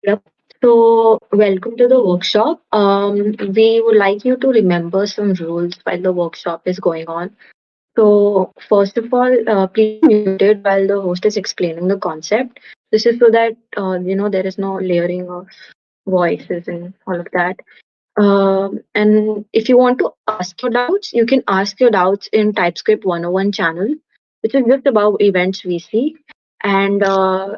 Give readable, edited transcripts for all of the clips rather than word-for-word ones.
Yep. So, welcome to the workshop. We would like you to remember some rules while the workshop is going on. So, first of all, please be muted while the host is explaining the concept. This is so that there is no layering of voices and all of that. And if you want to ask your doubts, you can ask your doubts in TypeScript 101 channel, which is just about events we see. And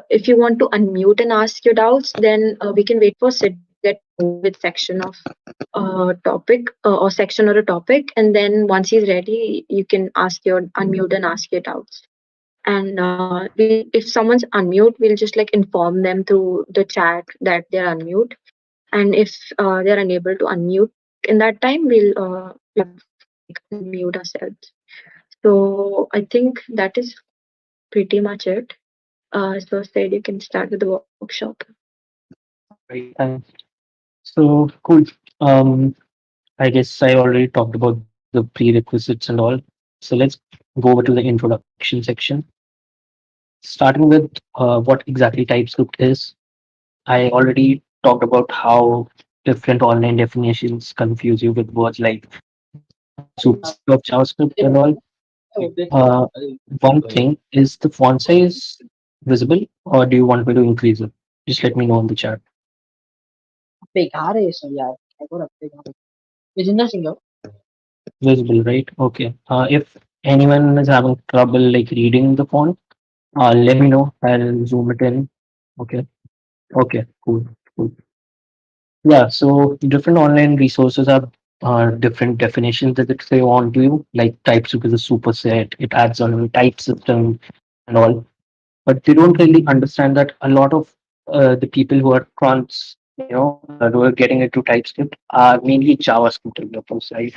if you want to unmute and ask your doubts, then we can wait for Sid to get moved with section of topic or section or a topic. And then once he's ready, you can ask your unmute and ask your doubts. And if someone's unmute, we'll just like inform them through the chat that they're unmute, and if they're unable to unmute in that time, we'll like unmute ourselves. So I think that is pretty much it. So Said, you can start with the workshop. Right, thanks. So cool. Um, I guess I already talked about the prerequisites and all. So let's go over to the introduction section. Starting with what exactly TypeScript is. I already talked about how different online definitions confuse you with words like superset of JavaScript and all. Uh, One thing is the font size visible, or do you want me to increase it? Just let me know in the chat. बेकार है ये सब यार क्या को रखते हैं business singer Visible, right? Okay. If anyone is having trouble like reading the font, let me know. I'll zoom it in. Okay. Okay. Cool. Cool. Yeah. So different online resources have different definitions that it say on to you. Like TypeScript is a superset. It adds on a type system and all. But they don't really understand that a lot of the people who are who are getting into TypeScript are mainly JavaScript developers, right?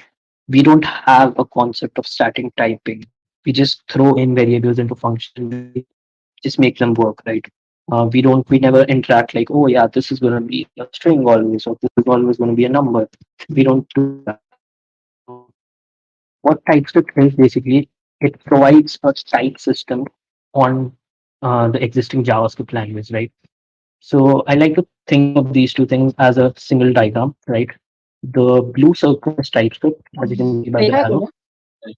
We don't have a concept of static typing. We just throw in variables into functions, just make them work, right? We never interact like, oh yeah, this is going to be a string always, or this is always going to be a number. We don't do that. So what TypeScript is basically, it provides a type system on the existing JavaScript language, right? So I like to think of these two things as a single diagram, right? The blue circle is TypeScript, as you can see by the देखा है arrow, तूने देखने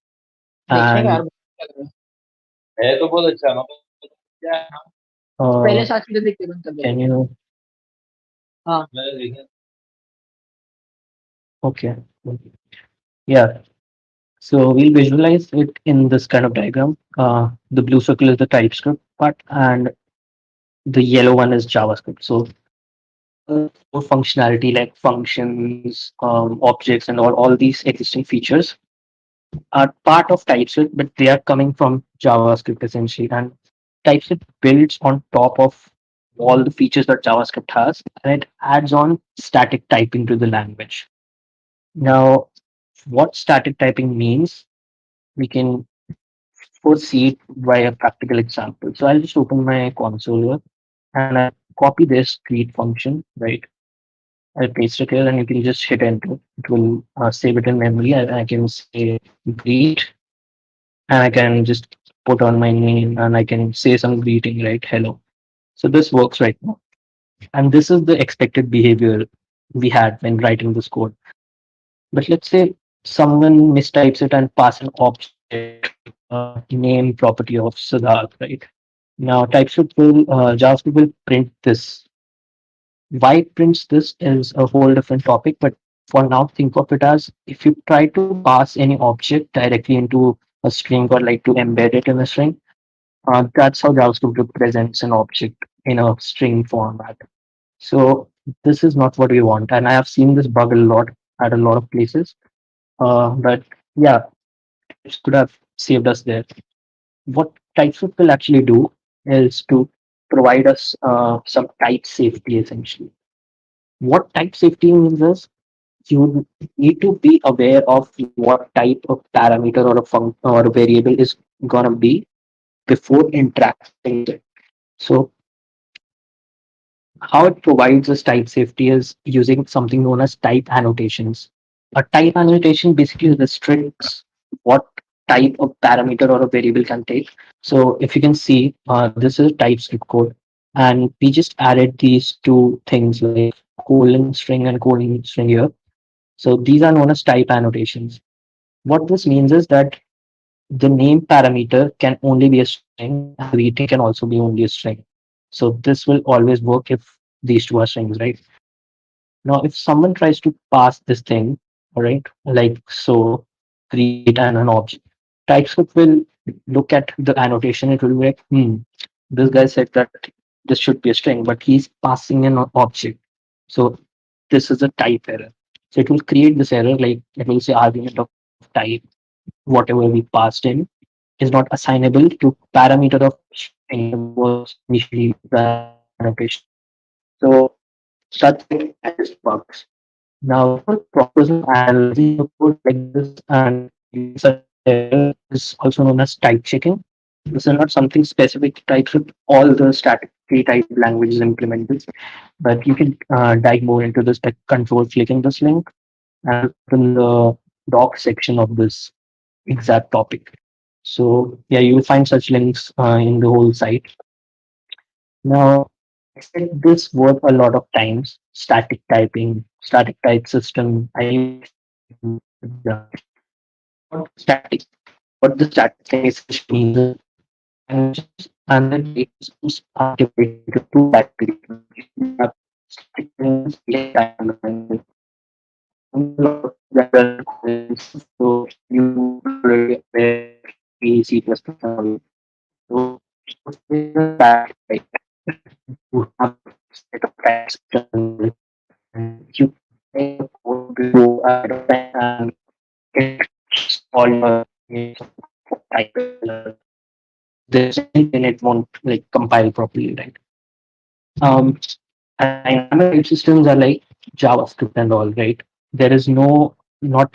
का and यार है तो बहुत अच्छा मतलब क्या है uh, पहले साथ में देख के बंद कर can देगा you? हाँ मैंने देखा Okay, yeah. So we'll visualize it in this kind of diagram. The blue circle is the TypeScript part, and the yellow one is JavaScript. So more functionality like functions, objects, and all these existing features are part of TypeScript, but they are coming from JavaScript essentially. And TypeScript builds on top of all the features that JavaScript has, and it adds on static typing to the language. Now, what static typing means, we can foresee it by a practical example. So I'll just open my console here and I copy this create function, right? I'll paste it here and you can just hit enter. It will save it in memory. I can say greet and I can just put on my name and I can say some greeting, right? Hello. So this works right now. And this is the expected behavior we had when writing this code. But let's say someone mistypes it and pass an object like name property of Siddharth, right? Now JavaScript will print this. Why it prints this is a whole different topic, but for now think of it as if you try to pass any object directly into a string or like to embed it in a string, that's how JavaScript represents an object in a string format. So this is not what we want, and I have seen this bug a lot at a lot of places. But yeah, it could have saved us there. What TypeScript will actually do is to provide us some type safety essentially. What type safety means is you need to be aware of what type of parameter or or a variable is gonna be before interacting with it. So how it provides us type safety is using something known as type annotations. A type annotation basically restricts what type of parameter or a variable can take. So if you can see, this is TypeScript code. and we just added these two things like colon string and colon string here. So these are known as type annotations. What this means is that the name parameter can only be a string and the greeting can also be only a string. So this will always work if these two are strings, right? Now, if someone tries to pass this thing, all right, like so, create an object, TypeScript will look at the annotation. It will be like, this guy said that this should be a string, but he's passing an object. So this is a type error. So it will create this error, like it will say argument of type, whatever we passed in is not assignable to parameter of string that was initially used as annotation. So such thing catches bugs. Now, the whole process of analyzing your code like this and using such errors is also known as type checking. This is not something specific to TypeScript. All the static type languages implement this, but you can dive more into this by control clicking this link and open the doc section of this exact topic. So yeah, you will find such links in the whole site. Now, I said this word a lot of times, static typing, static type system. I even explained it in the exam. What static, what the static thing essentially means is languages and their data systems are divided into two categories. We have static languages, we have dynamic languages. And there are a lot of things that doesn't code and stuff, so you are already aware of C, C++ and all. So there is a static type. You have a set of types and you make the code before ahead of time and it checks all your names for type errors. If there's anything, then it won't like compile properly, right? Um, and dynamic type systems are like JavaScript and all, right? There is not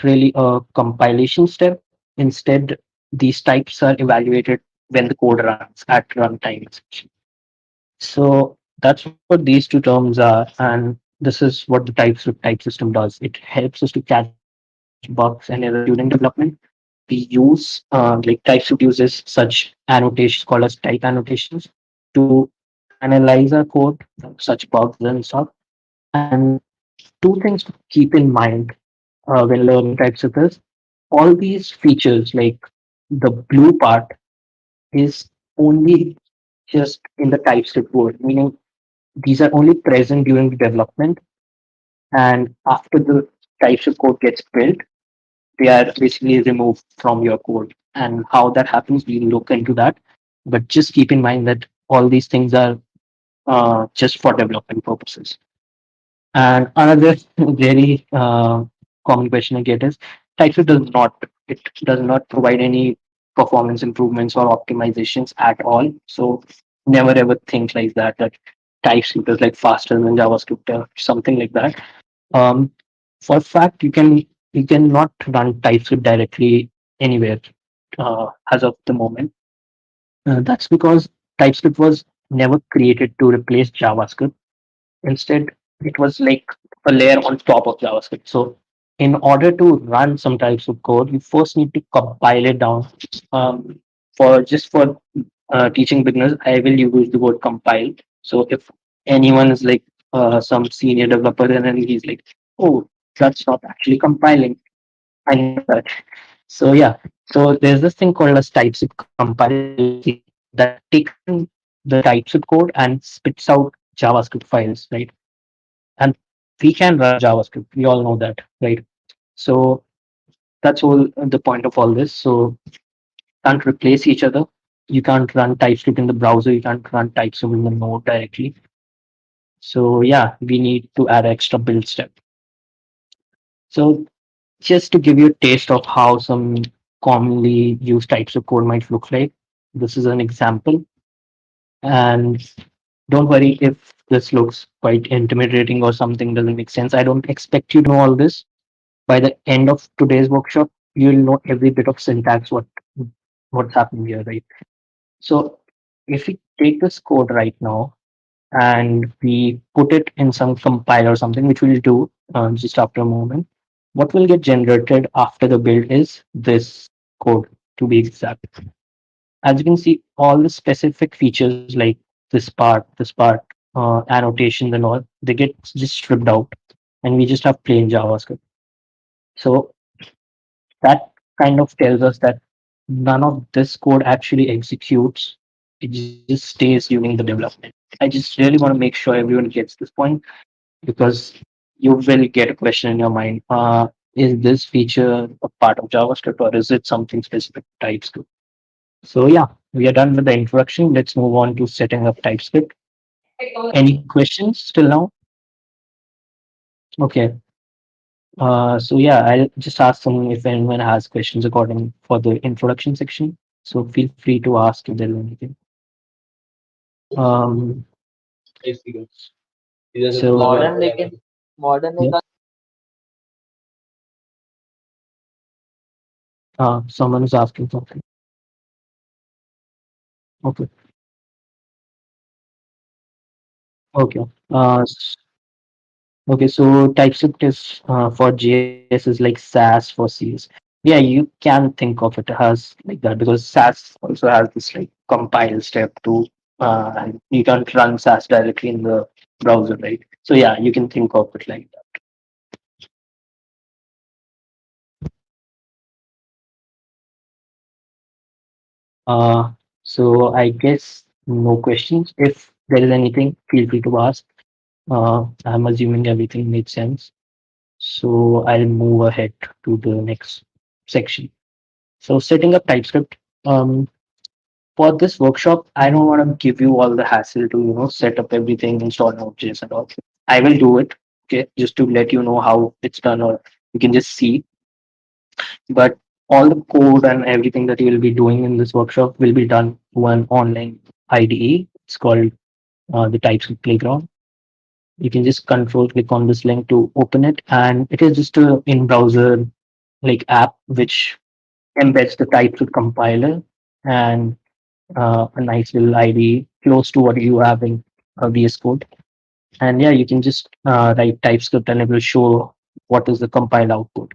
really a compilation step. Instead, these types are evaluated when the code runs at runtime. So that's what these two terms are, and this is what the TypeScript type system does. It helps us to catch bugs and errors during development. We use like TypeScript uses such annotations called as type annotations to analyze our code, such bugs and stuff. And two things to keep in mind when learning TypeScript is all these features, like the blue part, is only just in the TypeScript code, meaning these are only present during the development, and after the TypeScript code gets built, they are basically removed from your code. And how that happens, we'll look into that. But just keep in mind that all these things are just for development purposes. And another very common question I get is TypeScript does not provide any performance improvements or optimizations at all. So never ever think like that TypeScript is like faster than JavaScript or something like that. Um, for a fact, you cannot run TypeScript directly anywhere as of the moment. That's because TypeScript was never created to replace JavaScript. Instead, it was like a layer on top of JavaScript. So in order to run some types of code, you first need to compile it down. For teaching beginners, I will use the word compile. So if anyone is like some senior developer and then he's like, oh, that's not actually compiling, I know that. So yeah, so there's this thing called as TypeScript compile aliases that takes in the TypeScript code and spits out JavaScript files, right? And we can run JavaScript. We all know that, right? So that's all the point of all this. So can't replace each other. You can't run TypeScript in the browser. You can't run TypeScript in the node directly. So yeah, we need to add extra build step. So just to give you a taste of how some commonly used types of code might look like, this is an example. And don't worry if this looks quite intimidating or something doesn't make sense. I don't expect you to know all this. By the end of today's workshop, you'll know every bit of syntax, what's happening here, right? So if we take this code right now and we put it in some compiler or something, which we'll do just after a moment, what will get generated after the build is this code, to be exact. As you can see, all the specific features like this part, annotations and all, they get just stripped out, and we just have plain JavaScript. So that kind of tells us that none of this code actually executes. It just stays during the development. I just really want to make sure everyone gets this point, because you will get a question in your mind. Is this feature a part of JavaScript, or is it something specific to TypeScript? So yeah, we are done with the introduction. Let's move on to setting up TypeScript. Any questions till now? Okay. So yeah, I'll just ask them if anyone has questions according for the introduction section. So feel free to ask if there's anything. Um, so modern लेकिन modern yeah, होता someone is asking something. Okay, okay. Okay, so TypeScript is for JS is like SAS for CS. Yeah, you can think of it as like that, because SAS also has this like compile step to, and you can't run SAS directly in the browser, right? So yeah, you can think of it like that. Uh, so I guess no questions. If there is anything, feel free to ask. I'm assuming everything made sense. So I'll move ahead to the next section. So setting up TypeScript. Um, for this workshop, I don't want to give you all the hassle to set up everything, install Node.js and all. I will do it, okay, just to let you know how it's done, or you can just see. But all the code and everything that you will be doing in this workshop will be done through an online IDE. It's called the TypeScript Playground. You can just control click on this link to open it, and it is just a in-browser like app which embeds the TypeScript compiler and a nice little IDE close to what you have in VS Code. And yeah, you can just write TypeScript and it will show what is the compiled output.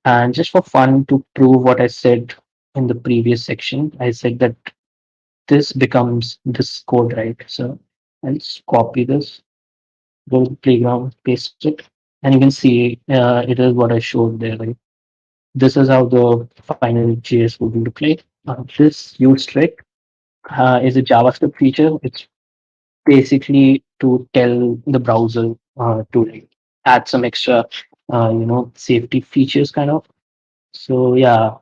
And just for fun, to prove what I said in the previous section, I said that this becomes this code, right? So I'll just copy this, go to playground, paste it, and you can see it is what I showed there, right? This is how the final JS would look like. This use trick is a JavaScript feature. It's basically to tell the browser to like add some extra, safety features kind of. So yeah,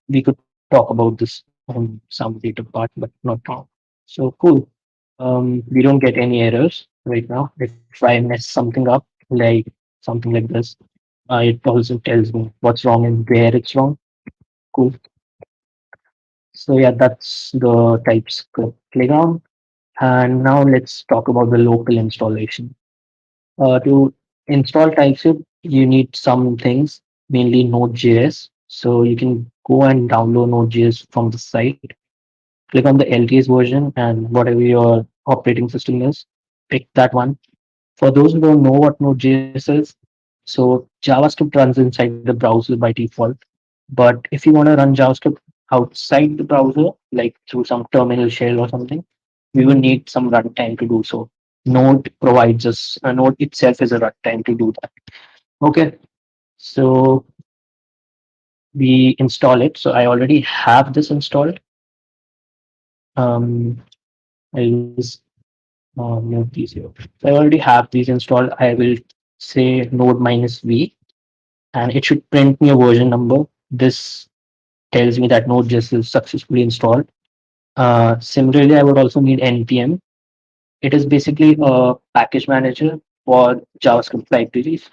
we could talk about this on some later part, but not now. So cool. We don't get any errors right now. If I mess something up, like something like this, it also tells me what's wrong and where it's wrong. Cool. So yeah, that's the TypeScript playground. And now let's talk about the local installation. To install TypeScript, you need some things, mainly Node.js. So you can go and download Node.js from the site, click on the LTS version, and whatever your operating system is, pick that one. For those who don't know what Node.js is, so JavaScript runs inside the browser by default. But if you want to run JavaScript outside the browser, like through some terminal shell or something, we will need some runtime to do so. Node provides us, Node itself is a runtime to do that. Okay, so we install it. So I already have this installed. Um, I'll just move these here. So I already have these installed. I will say node minus v, and it should print me a version number. This tells me that Node.js is successfully installed. Similarly, I would also need npm. It is basically a package manager for JavaScript libraries.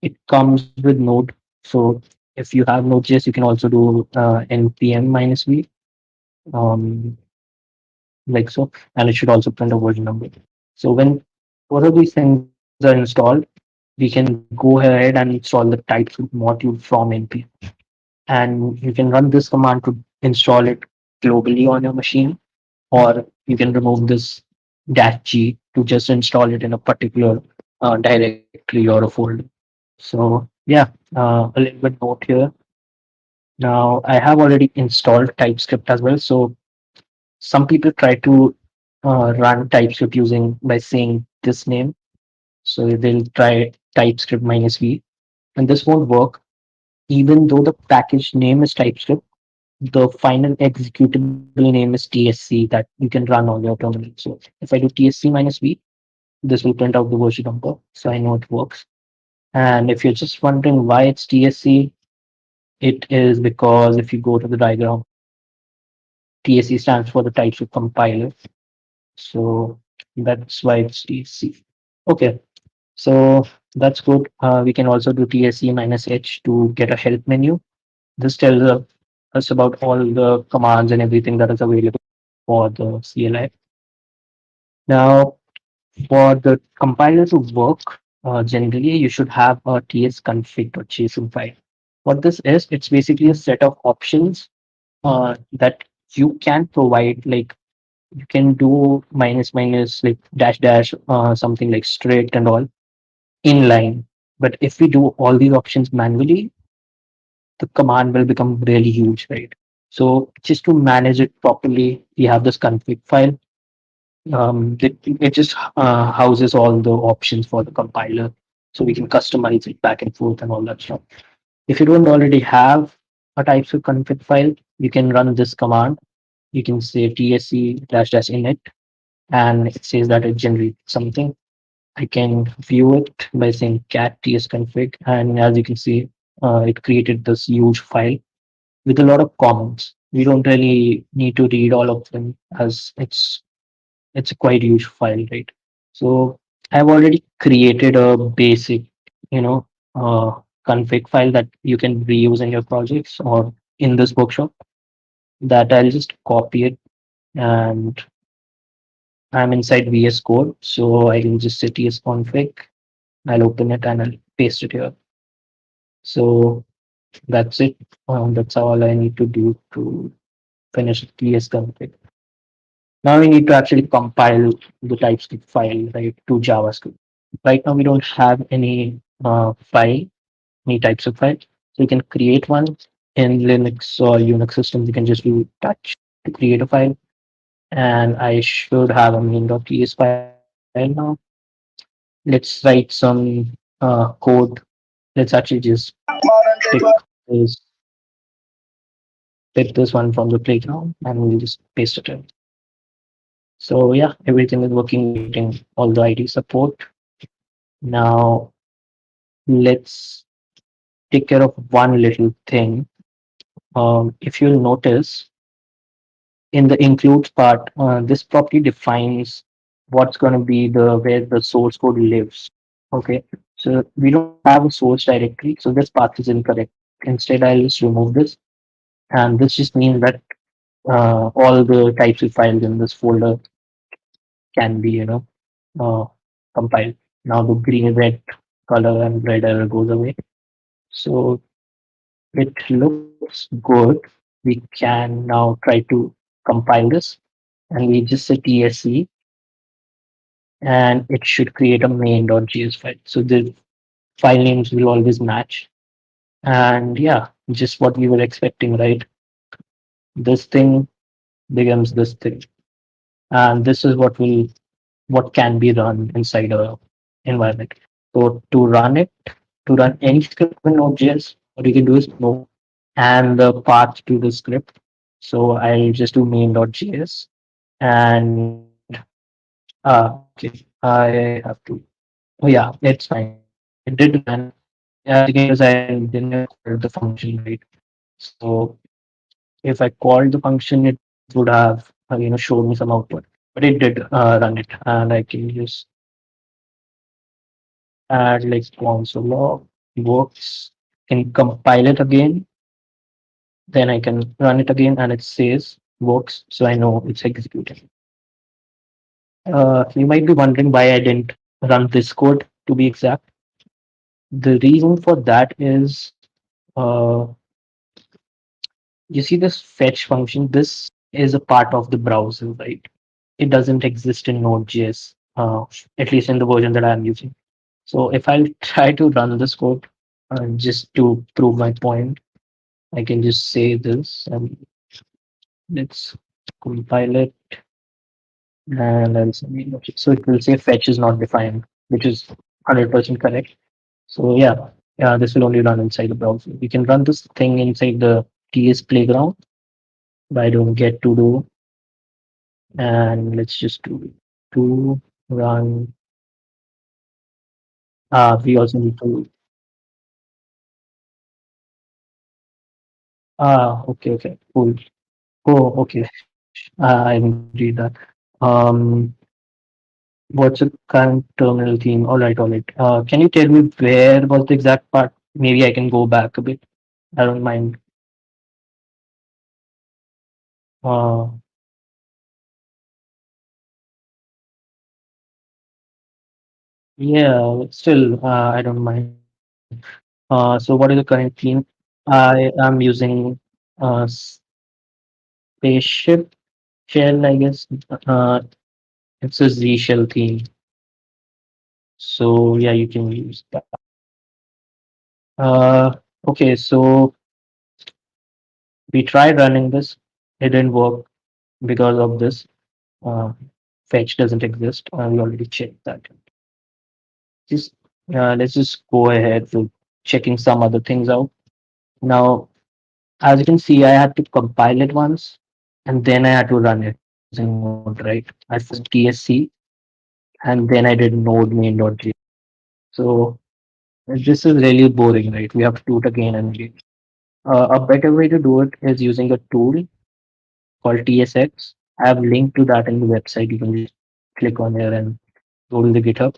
It comes with Node. So if you have Node.js, you can also do npm minus v, um, like so, and it should also print a version number. So when both of these things are installed, we can go ahead and install the TypeScript module from npm. And you can run this command to install it globally on your machine, or you can remove this dash g to just install it in a particular directory or a folder. So yeah, a little bit note here. Now I have already installed TypeScript as well. So some people try to run TypeScript using by saying this name. So they'll try TypeScript minus v, and this won't work. Even though the package name is TypeScript, the final executable name is TSC that you can run on your terminal. So if I do TSC minus v, this will print out the version number. So I know it works. And if you're just wondering why it's TSC, it is because if you go to the diagram, TSC stands for the TypeScript compiler. So that's why it's TSC. Okay, so that's good. We can also do TSC minus H to get a help menu. This tells us about all the commands and everything that is available for the CLI. Now, for the compiler to work, generally you should have a tsconfig.json file. What this is, it's basically a set of options that you can provide, like you can do minus minus like dash dash something like strict and all inline. But if we do all these options manually, the command will become really huge, right? So just to manage it properly, we have this config file. It just houses all the options for the compiler, so we can customize it back and forth and all that stuff. If you don't already have a TypeScript config file, you can run this command. You can say tsc dash dash init, and it says that it generates something. I can view it by saying cat tsconfig, and as you can see, it created this huge file with a lot of comments. We don't really need to read all of them as it's a quite huge file, right? So I've already created a basic, you know, config file that you can reuse in your projects or in this workshop. That I'll just copy it, and I'm inside VS Code, so I can just say tsconfig. I'll open it and I'll paste it here. So that's it. That's all I need to do to finish tsconfig. Now we need to actually compile the TypeScript file, right, to JavaScript. Right now we don't have any file, any TypeScript file. So you can create one in Linux or Unix systems. You can just do touch to create a file. And I should have a main.ts file now. Let's write some code. Let's actually just pick this, pick this one from the playground and we'll just paste it in. So yeah, everything is working. We're getting all the ID support. Now let's take care of one little thing. If you'll notice in the includes part, this property defines what's going to be the where the source code lives. Okay, so we don't have a source directory, so this path is incorrect. Instead, I'll just remove this, and this just means that all the types of files in this folder can be, uh, compiled. Now the green, red color and red error goes away. So it looks good. We can now try to compile this, and we just say tsc, and it should create a main.js file. So the file names will always match. And yeah, just what we were expecting, right? This thing becomes this thing. And this is what can be run inside a environment. So to run any script in Node.js, what you can do is no and the path to the script. So I'll just do main.js, and okay, I have to. Oh yeah, it's fine. It did run. As you can notice, I didn't even call the function, right? So if I called the function, it would have showed me some output. But it did run it, and I can just add like console log works. Can compile it again. Then I can run it again, and it says works, so I know it's executing. You might be wondering why I didn't run this code to be exact. The reason for that is, uh, you see this fetch function. This is a part of the browser, right? It doesn't exist in Node.js, at least in the version that I'm using. So if I'll try to run this code, just to prove my point, I can just say this and let's compile it. and I'll say main object. So it will say fetch is not defined, which is 100% correct. So yeah, this will only run inside the browser. We can run this thing inside the TS playground, but I don't get to do. And let's just do to run. We also need to. Okay, cool. Oh, okay. I didn't read that. Um, what's a current terminal theme? All right. Can you tell me where was the exact part? Maybe I can go back a bit. I don't mind. Uh, yeah, still, I don't mind. So what is the current theme? I am using spaceship shell, I guess. Uh, it's a Z shell theme. So yeah, you can use that. Okay, so we tried running this. It didn't work because of this. Uh, fetch doesn't exist. We already checked that. Just let's just go ahead with checking some other things out. Now, as you can see, I had to compile it once, and then I had to run it using Node, right? I first TSC, and then I did node main.js. So this is really boring, right? We have to do it again and again. A better way to do it is using a tool called TSX. I have linked to that in the website. You can just click on here and go to the GitHub.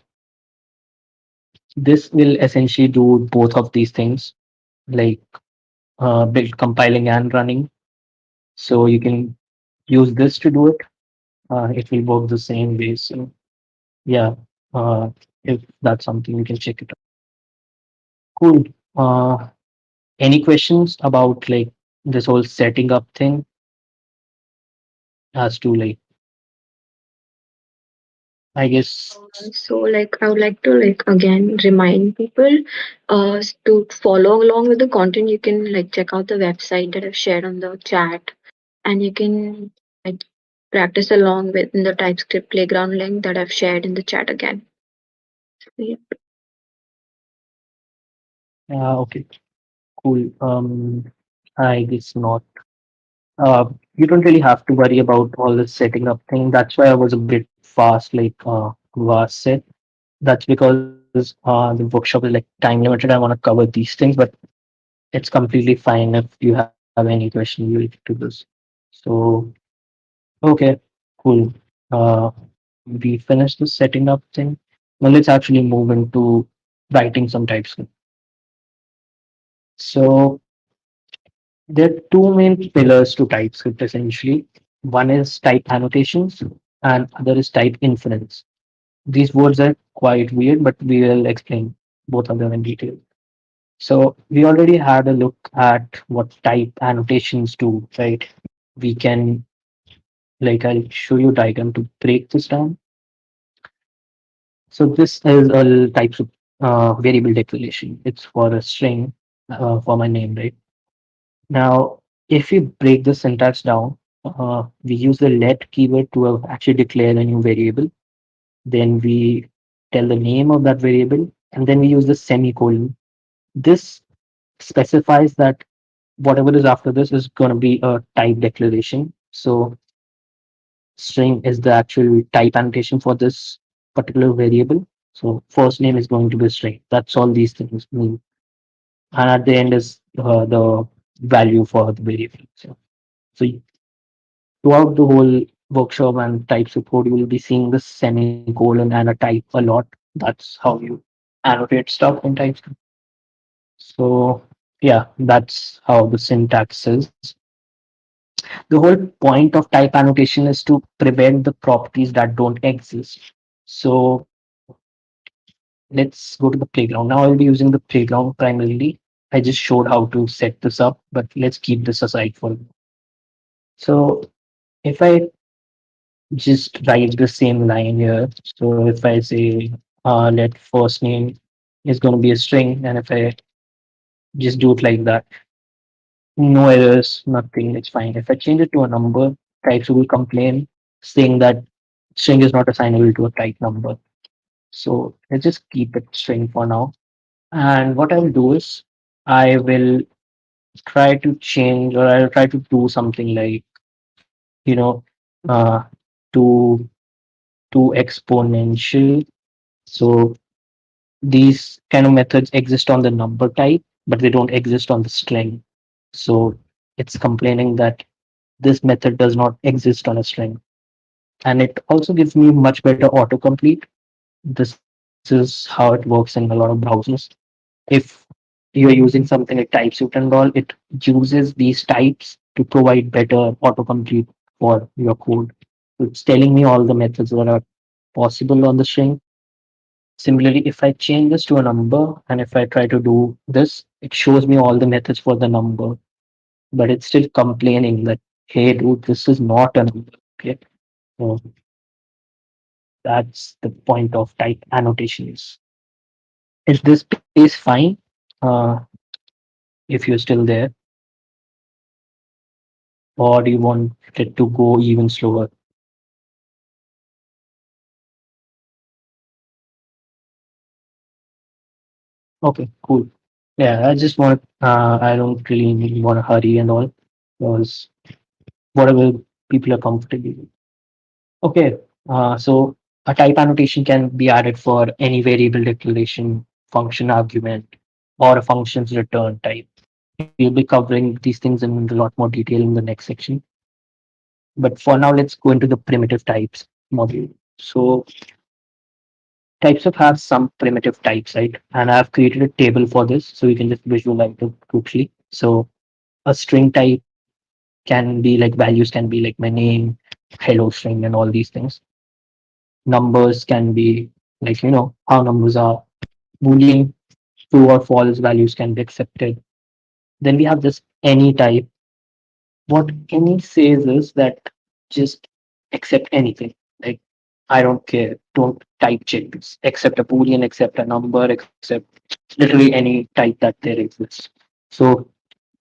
This will essentially do both of these things, like build compiling and running. So you can use this to do it. It will work the same way. So yeah, uh, if that's something you can check it out. Cool. Any questions about like this whole setting up thing as to like I guess So, like, I would like to like again remind people to follow along with the content. You can like check out the website that I've shared on the chat, and you can like practice along with in the TypeScript playground link that I've shared in the chat again. Yeah. okay, cool. I guess not. You don't really have to worry about all the setting up thing. That's why I was a bit fast, like Vas said. That's because the workshop is like time limited. I want to cover these things, but it's completely fine if you have any question related to this. So okay, cool. Uh, we finished the setting up thing. Now let's actually move into writing some TypeScript. So there are two main pillars to TypeScript essentially. One is type annotations and other is type inference. These words are quite weird, but we will explain both of them in detail. So we already had a look at what type annotations do, right? We can, like, I'll show you a diagram to break this down. So this is a types of variable declaration. It's for a string for my name, right? Now, if we break the syntax down, we use the let keyword to actually declare a new variable. Then we tell the name of that variable, and then we use the semicolon. This specifies that whatever is after this is going to be a type declaration. So string is the actual type annotation for this particular variable. So first name is going to be string. That's all these things mean. And at the end is the value for the variable. So throughout the whole workshop and type support, you will be seeing the semicolon and a type a lot. That's how you annotate stuff in TypeScript. So yeah, that's how the syntax is. The whole point of type annotation is to prevent the properties that don't exist. So let's go to the playground. Now I'll be using the playground primarily. I just showed how to set this up, but let's keep this aside for. So if I just write the same line here. So if I say let first name is going to be a string, and if I just do it like that, no errors, nothing, it's fine. If I change it to a number, types will complain saying that string is not assignable to a type number. So let's just keep it string for now. And what I'll do is I will try to change, or I'll try to do something like, you know, uh, to exponential. So these kind of methods exist on the number type, but they don't exist on the string. So it's complaining that this method does not exist on a string. And it also gives me much better autocomplete. This is how it works in a lot of browsers. If you're using something like TypeScript and all, it uses these types to provide better autocomplete for your code. So it's telling me all the methods that are possible on the string. Similarly, if I change this to a number and if I try to do this, it shows me all the methods for the number, but it's still complaining that, hey, dude, this is not a number. Okay. So that's the point of type annotations. Is this pace fine? Uh, if you're still there, or do you want it to go even slower? Okay, cool. Yeah, I just want, I don't really want to hurry and all, because whatever people are comfortable with. Okay, so a type annotation can be added for any variable declaration, function argument, or a function's return type. We'll be covering these things in a lot more detail in the next section. But for now, let's go into the primitive types module. So TypeScript has some primitive types, right? And I've created a table for this, so you can just visualize it quickly. So a string type can be like, values can be like my name, hello string, and all these things. Numbers can be like, how numbers are. Boolean, true or false values can be accepted. Then we have this any type. What any says is that just accept anything. Like, I don't care. Don't type check this. Accept a boolean, accept a number, accept literally any type that there exists. So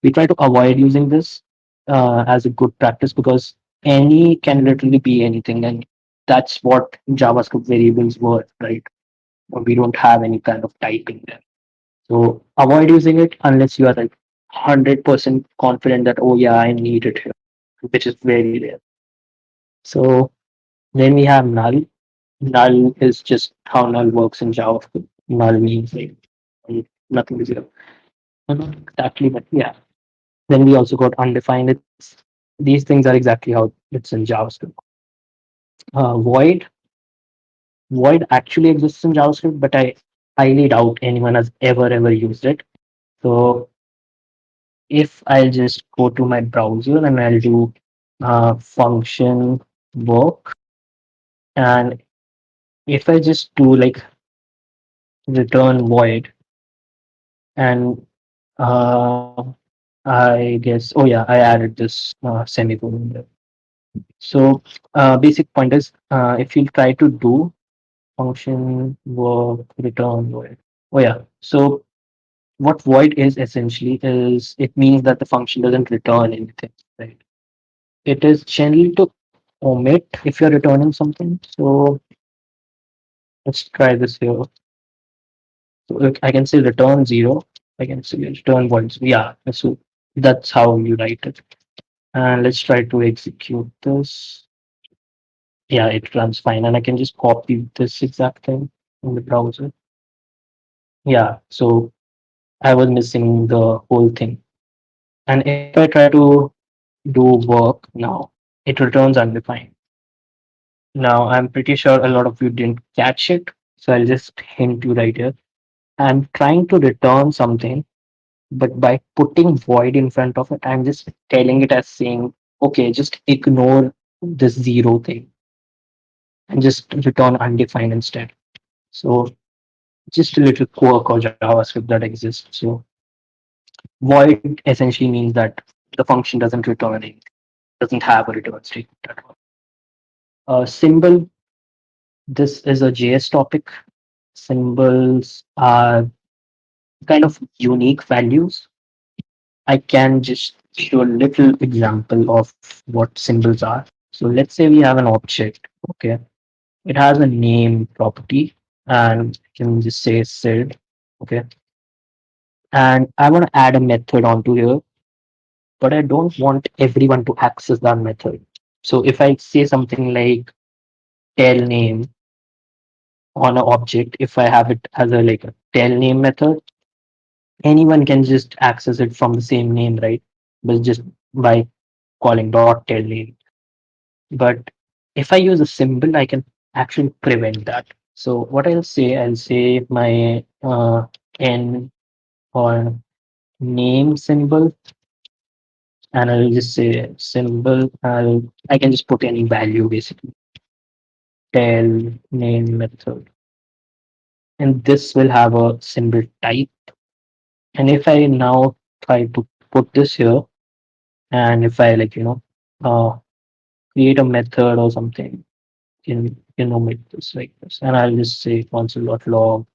we try to avoid using this as a good practice, because any can literally be anything, and that's what JavaScript variables were, right? We don't have any kind of typing there. So avoid using it unless you are like 100% confident that, oh yeah, I need it here, which is very rare. So then we have null. Null is just how null works in JavaScript. Null means like nothing is here. Not exactly, but yeah. Then we also got undefined. These things are exactly how it's in JavaScript. Void. Void actually exists in JavaScript, but I highly doubt anyone has ever used it. So if I'll just go to my browser and I'll do function work, and if I just do like return void, and uh, I guess, oh yeah, I added this semicolon there. So basic point is, if you try to do function work return void, oh yeah, so what void is essentially is, it means that the function doesn't return anything, right? It is generally to omit if you're returning something. So let's try this here. So look, I can say return zero. I can say return void. Yeah, so that's how you write it. And let's try to execute this. Yeah, it runs fine. And I can just copy this exact thing in the browser. Yeah, so I was missing the whole thing. And if I try to do work now, it returns undefined. Now, I'm pretty sure a lot of you didn't catch it. So I'll just hint you right here. I'm trying to return something, but by putting void in front of it, I'm just telling it as saying, okay, just ignore this zero thing and just return undefined instead. So just a little quirk or JavaScript that exists. So void essentially means that the function doesn't return anything, doesn't have a return statement at all. Symbol, this is a JS topic. Symbols are kind of unique values. I can just show a little example of what symbols are. So let's say we have an object, okay? it has a name property, and you can just say Sid. Okay. And I want to add a method onto here, but I don't want everyone to access that method. So if I say something like tell name on an object, if I have it as a like a tell name method, anyone can just access it from the same name, right? But just by calling dot tell name. But if I use a symbol, I can actually prevent that. So what I'll say my n or name symbol, and I'll just say symbol. I can just put any value basically. Tell name method, and this will have a symbol type. And if I now try to put this here, and if I like create a method or something, can omit this like this, and I'll just say console.log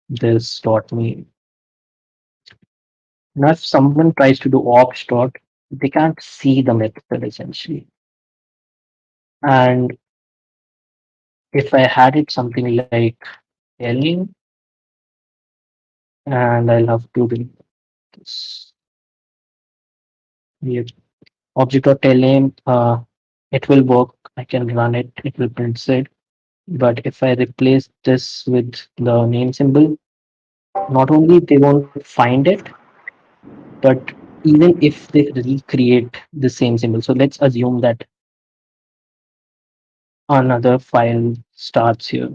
this dot name. Now, if someone tries to do opt dot, they can't see the method essentially. And if I had it something like telling, and I'll have to do this. Yep. Object.telname, it will work. I can run it. It will print it. But if I replace this with the name symbol, not only they won't find it, but even if they recreate the same symbol. So let's assume that another file starts here.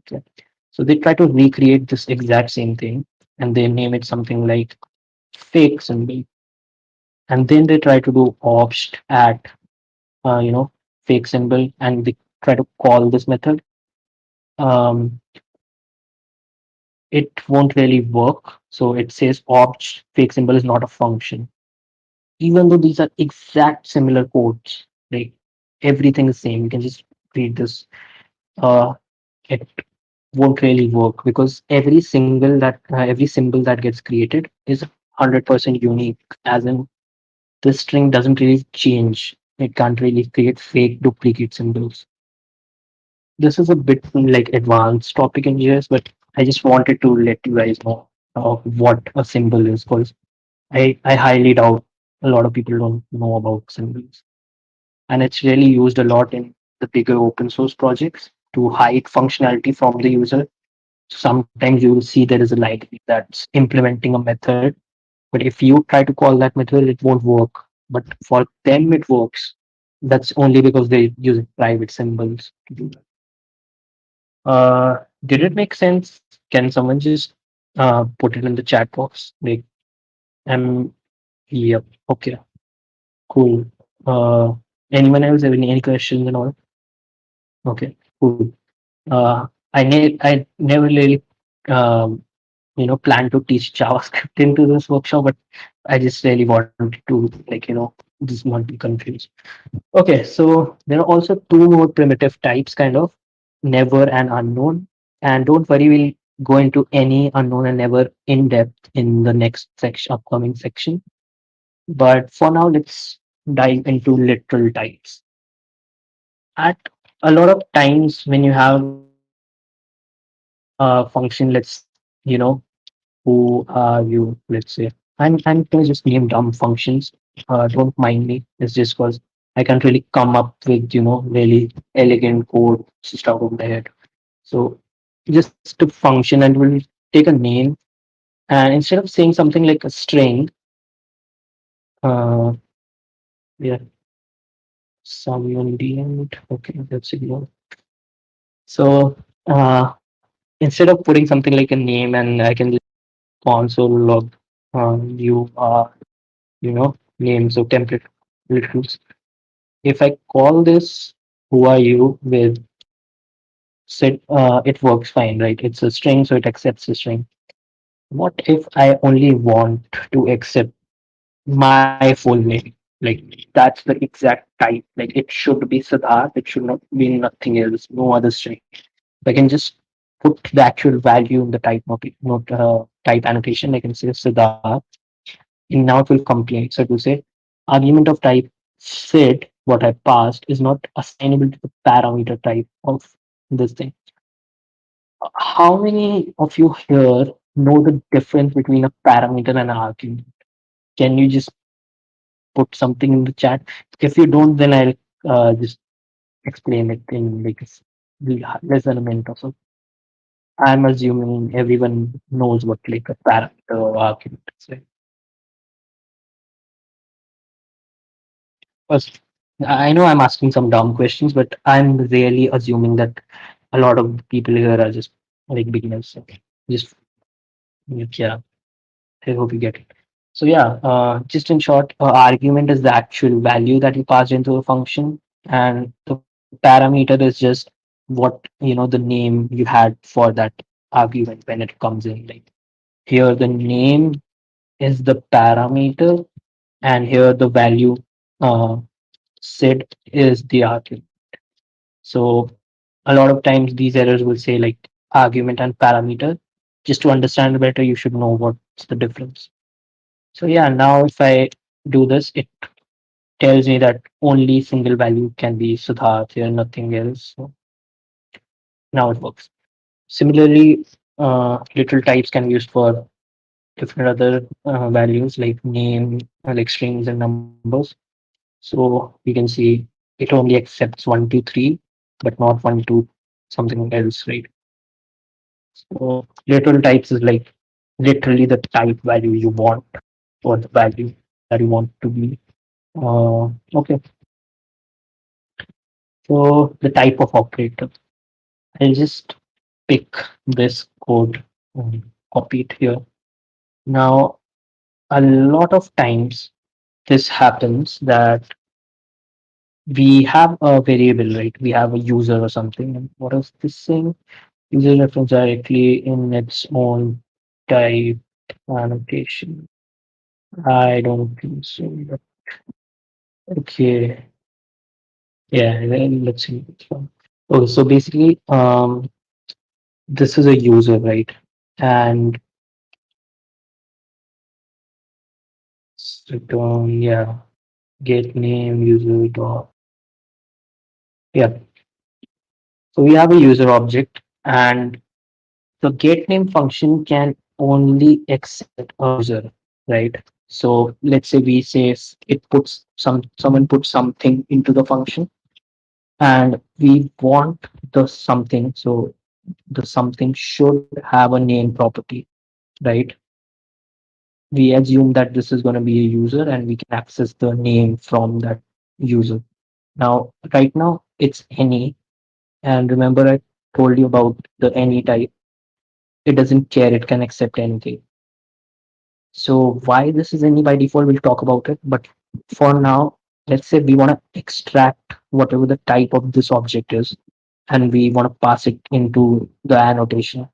Okay. So they try to recreate this exact same thing, and they name it something like fake symbol. And then they try to do obst at fake symbol, and they try to call this method. um, it won't really work. So it says obj fake symbol is not a function, even though these are exact similar codes. Like everything is same. You can just read this. It won't really work because every symbol that gets created is 100% unique. As in, the string doesn't really change. It can't really create fake duplicate symbols. This is a bit like advanced topic in JS, but I just wanted to let you guys know what a symbol is, because I highly doubt a lot of people don't know about symbols. And it's really used a lot in the bigger open source projects to hide functionality from the user. Sometimes you will see there is a library that's implementing a method, but if you try to call that method, it won't work. But for them, it works. That's only because they're using private symbols to do that. Did it make sense? Can someone just put it in the chat box? Like, um, yep. Okay, cool. Uh, anyone else have any questions and all? Okay, cool. I never really plan to teach JavaScript into this workshop, but I just really wanted to just not be confused. Okay, so there are also two more primitive types, kind of never and unknown. And don't worry, we'll go into any unknown and never in depth in the next section, upcoming section. But for now, let's dive into literal types. At a lot of times when you have a function, who are you? Let's say I'm gonna just name dumb functions. Don't mind me. It's just because I can't really come up with really elegant code just out of the head. So just a function, and we'll take a name, and instead of saying something like a string, uh, yeah, some end. Okay, let's ignore. So instead of putting something like a name, and I can just console log you are name, so template literals. If I call this who are you with set, it works fine, right? It's a string, so it accepts a string. What if I only want to accept my full name? Like that's the exact type. Like it should be Siddharth. It should not be nothing else, no other string. I can just put the actual value in the type annotation. I can say Siddharth, and now it will complete. So it will say argument of type Sid, what I passed, is not assignable to the parameter type of this thing. How many of you here know the difference between a parameter and an argument? Can you just put something in the chat? If you don't, then I'll just explain it in like less than a minute or so. I'm assuming everyone knows what like a parameter or argument is. Right? First, I know I'm asking some dumb questions, but I'm really assuming that a lot of people here are just like beginners. So just like, yeah, I hope you get it. So yeah, just in short, argument is the actual value that you pass into a function, and the parameter is just what the name you had for that argument when it comes in. Like here, the name is the parameter, and here the value uh, said is the argument. So a lot of times these errors will say like argument and parameter. Just to understand better, you should know what's the difference. So yeah, now if I do this, it tells me that only single value can be Siddharth here, nothing else. So now it works. Similarly, literal types can be used for different other values like name, like strings and numbers. So we can see it only accepts 1 2 3, but not 1 2 something else, right? So literal types is like literally the type value you want or the value that you want to be. Okay, so the type of operator. I'll just pick this code and copy it here. Now, a lot of times this happens that we have a variable, right? We have a user or something. And what is this saying? User reference directly in its own type annotation. I don't think so. But okay. Yeah, then let's see. Okay, so basically, this is a user, right? And return, yeah, get name user dot. Yeah, so we have a user object, and the get name function can only accept a user, right? So let's say we say it puts someone puts something into the function, and we want the something. So the something should have a name property, right? We assume that this is going to be a user, and we can access the name from that user. Now, right now, it's any. And remember, I told you about the any type. It doesn't care, it can accept anything. So, why this is any by default, we'll talk about it. But for now, let's say we want to extract whatever the type of this object is, and we want to pass it into the annotation.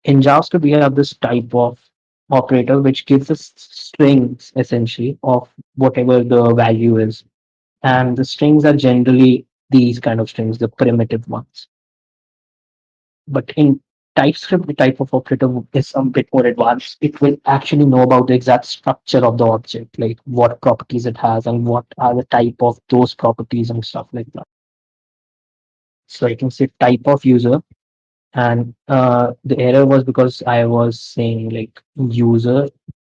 In JavaScript, we have this type of operator which gives us strings essentially of whatever the value is. And the strings are generally these kind of strings, the primitive ones. But in TypeScript, the type of operator is a bit more advanced. It will actually know about the exact structure of the object, like what properties it has and what are the type of those properties and stuff like that. So I can say type of user, and the error was because I was saying like user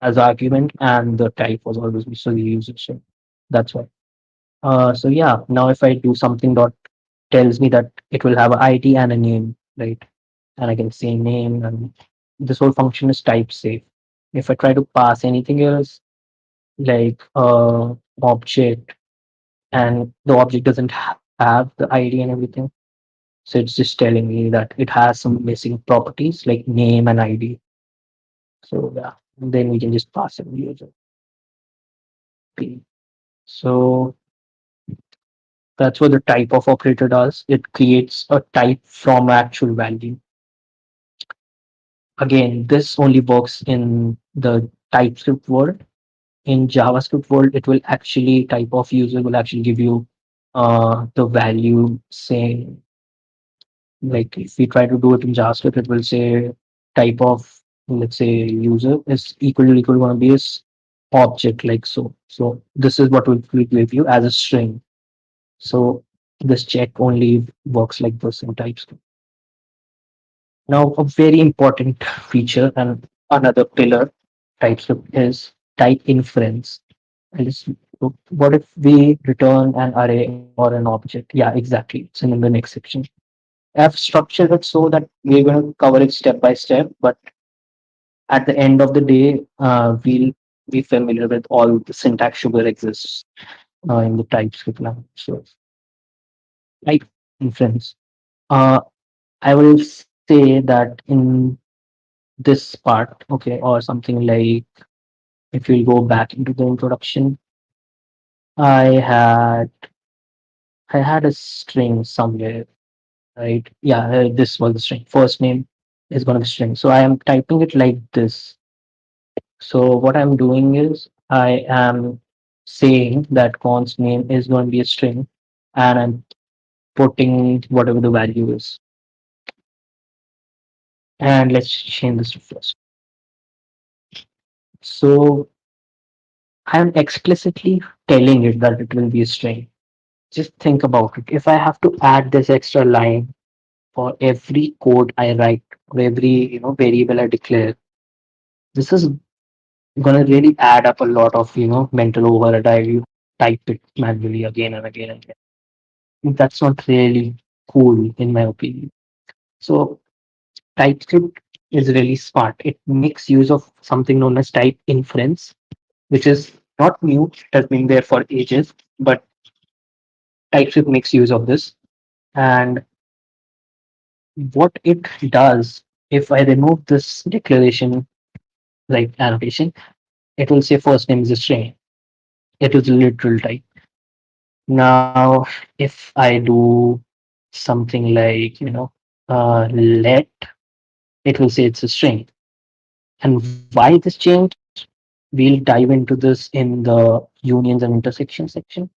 as argument, and the type was always so the user. So that's why. So yeah, now if I do something dot tells me that it will have an ID and a name, right? And I can say name, and this whole function is type safe. If I try to pass anything else, like object, and the object doesn't have the ID and everything, so it's just telling me that it has some missing properties like name and ID. So yeah, then we can just pass it user P. So that's what the type of operator does. It creates a type from actual value. Again, this only works in the TypeScript world. In JavaScript world, it will actually type of user will actually give you the value saying like if we try to do it in JavaScript, it will say type of let's say user is equal going to be is object like so. So this is what will give you as a string. So This check only works like this in TypeScript. Now, a very important feature and another pillar TypeScript is type inference. And what if we return an array or an object? Yeah, exactly. It's in the next section. I've structured it so that we're going to cover it step by step, but at the end of the day, we'll be familiar with all the syntax sugar exists in the TypeScript language. So, type inference. Uh, I will say that in this part, okay, or something like if we go back into the introduction, I had I had a string somewhere, right? Yeah, this was the string. First name is going to be string. So I am typing it like this. So what I'm doing is I am saying that const name is going to be a string, and I'm putting whatever the value is. And let's change this to first. So I'm explicitly telling it that it will be a string. Just think about it. If I have to add this extra line for every code I write or every variable I declare, this is gonna really add up a lot of mental overhead. You type it manually again and again and again. That's not really cool in my opinion. So TypeScript is really smart. It makes use of something known as type inference, which is not new. It has been there for ages, but TypeScript makes use of this. And what it does, if I remove this declaration like annotation, it will say first name is a string. It is a literal type. Now, if I do something like, let, it will say it's a string. And why this changed, we'll dive into this in the unions and intersections section.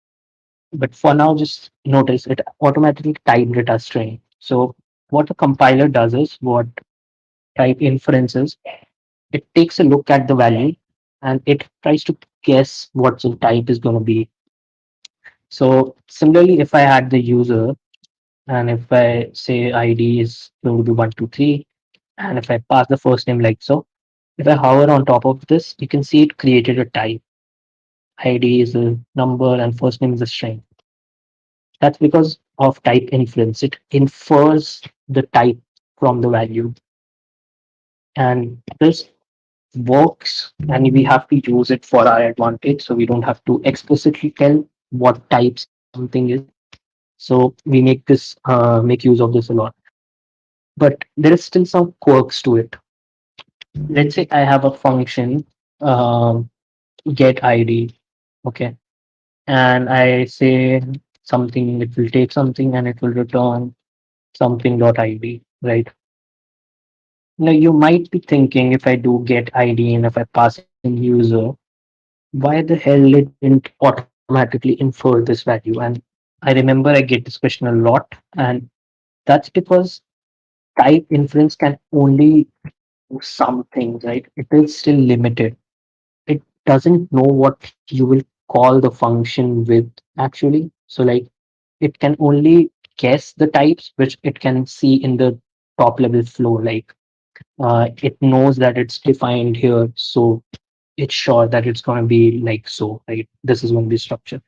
But for now, just notice it automatically typed it as string. So what the compiler does is what type inferences, it takes a look at the value and it tries to guess what the type is going to be. So similarly, if I had the user and if I say ID is going to be 123, and if I pass the first name like so, if I hover on top of this, you can see it created a type. ID is a number and first name is a string. That's because of type inference. It infers the type from the value. And this works and we have to use it for our advantage. So we don't have to explicitly tell what type something is. So we make use of this a lot. But there is still some quirks to it. Let's say I have a function um, get ID, okay, and I say something, it will take something and it will return something dot ID, right? Now you might be thinking if I do get ID and if I pass in user, why the hell it didn't automatically infer this value? And I remember I get this question a lot, and that's because type inference can only do some things, right? It is still limited. It doesn't know what you will call the function with actually. So like it can only guess the types which it can see in the top level flow. Like it knows that it's defined here, so it's sure that it's going to be like so, right? This is going to be structure,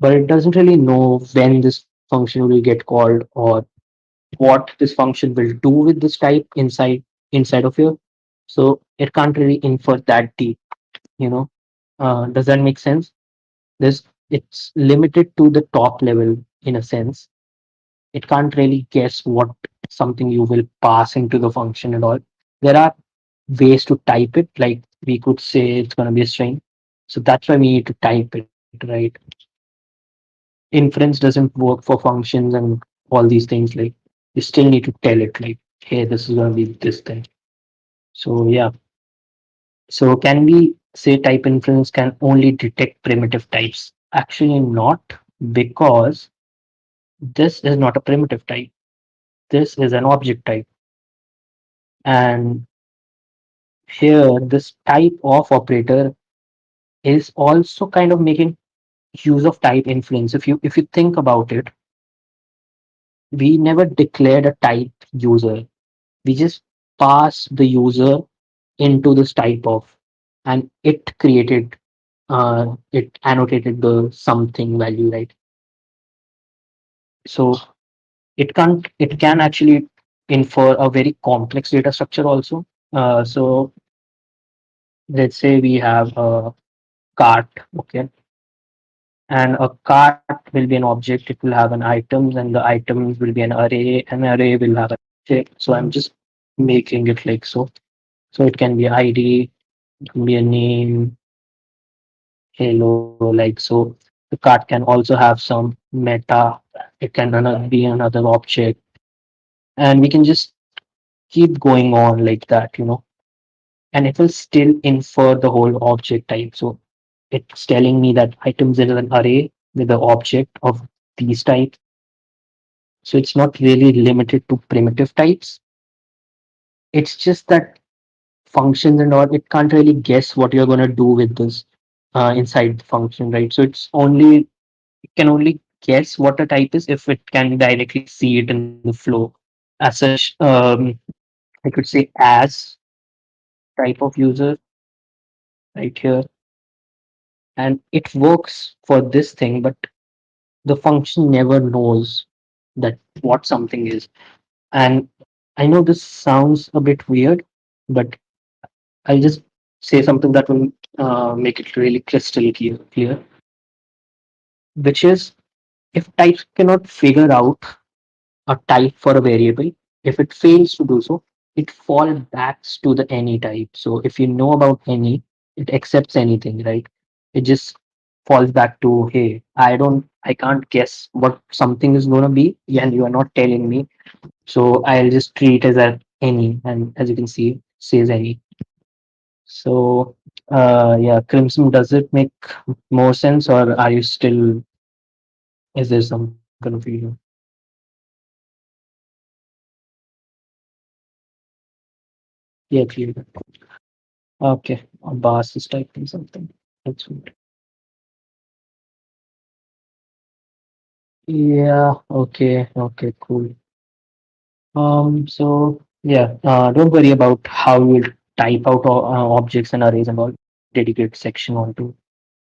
but it doesn't really know when this function will get called or what this function will do with this type inside of here. So it can't really infer that deep, you know. Does that make sense? This It's limited to the top level in a sense. It can't really guess what something you will pass into the function and all. There are ways to type it, like we could say it's going to be a string. So that's why we need to type it, right? Inference doesn't work for functions and all these things. Like you still need to tell it, like, hey, this is going to be this thing. So yeah. So can we say type inference can only detect primitive types? Actually, not, because this is not a primitive type. This is an object type. And here, this type of operator is also kind of making use of type inference. If you think about it, we never declared a type user. We just passed the user into this type of, and it created, it annotated the something value, right? So it can actually infer a very complex data structure also. So let's say we have a cart, okay, and a cart will be an object. It will have an items, and the items will be an array. An array will have an object. So I'm just making it like so. So it can be ID, it can be a name, hello, like so. The cart can also have some meta. It can be another object, and we can just keep going on like that, and it will still infer the whole object type. So it's telling me that items is an array with the object of these types. So it's not really limited to primitive types. It's just that functions and all, it can't really guess what you're going to do with this inside the function, right? So it can only guess what a type is if it can directly see it in the flow. As such, I could say as type of user right here, and it works for this thing, but the function never knows that what something is. And I know this sounds a bit weird, but I'll just say something that will make it really crystal clear, which is if types cannot figure out a type for a variable, if it fails to do so, it falls back to the any type. So if you know about any, it accepts anything, right? It just falls back to, hey, I can't guess what something is going to be, and you are not telling me. So I'll just treat it as any, and as you can see, it says any. So, yeah, Crimson, does it make more sense, or are you still, is there some confusion? Yeah, clear. Okay, Abbas is typing something. That's good. Yeah, okay, cool. So yeah, don't worry about how you type out objects and arrays and all. Dedicate section onto.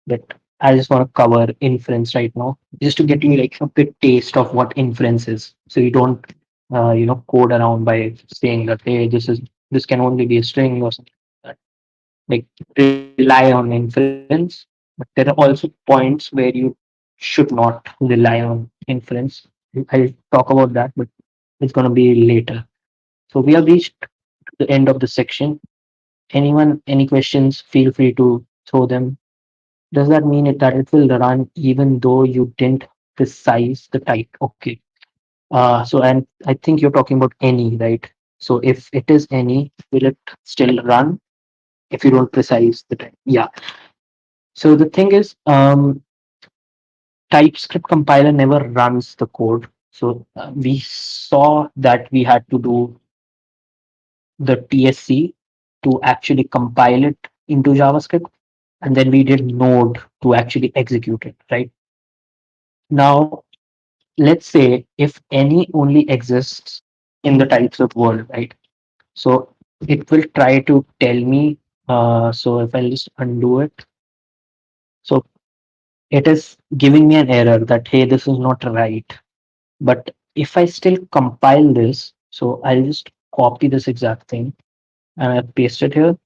But I just want to cover inference right now, just to get you like a bit taste of what inference is. So you don't, code around by saying that hey, this can only be a string or something like that. Like rely on inference, but there are also points where you should not rely on inference. I'll talk about that, but it's gonna be later. So we have reached the end of the section. Anyone, any questions? Feel free to throw them. Does that mean it that it will run even though you didn't precise the type? Okay. So and I think you're talking about any, right? So if it is any, will it still run if you don't precise the type? Yeah. So the thing is, TypeScript compiler never runs the code. So we saw that we had to do the TSC to actually compile it into JavaScript, and then we did Node to actually execute it, right? Now, let's say if any only exists in the TypeScript world, right? So it will try to tell me. So if I just undo it, so it is giving me an error that hey, this is not right. But if I still compile this, so I'll just copy this exact thing and I paste it here.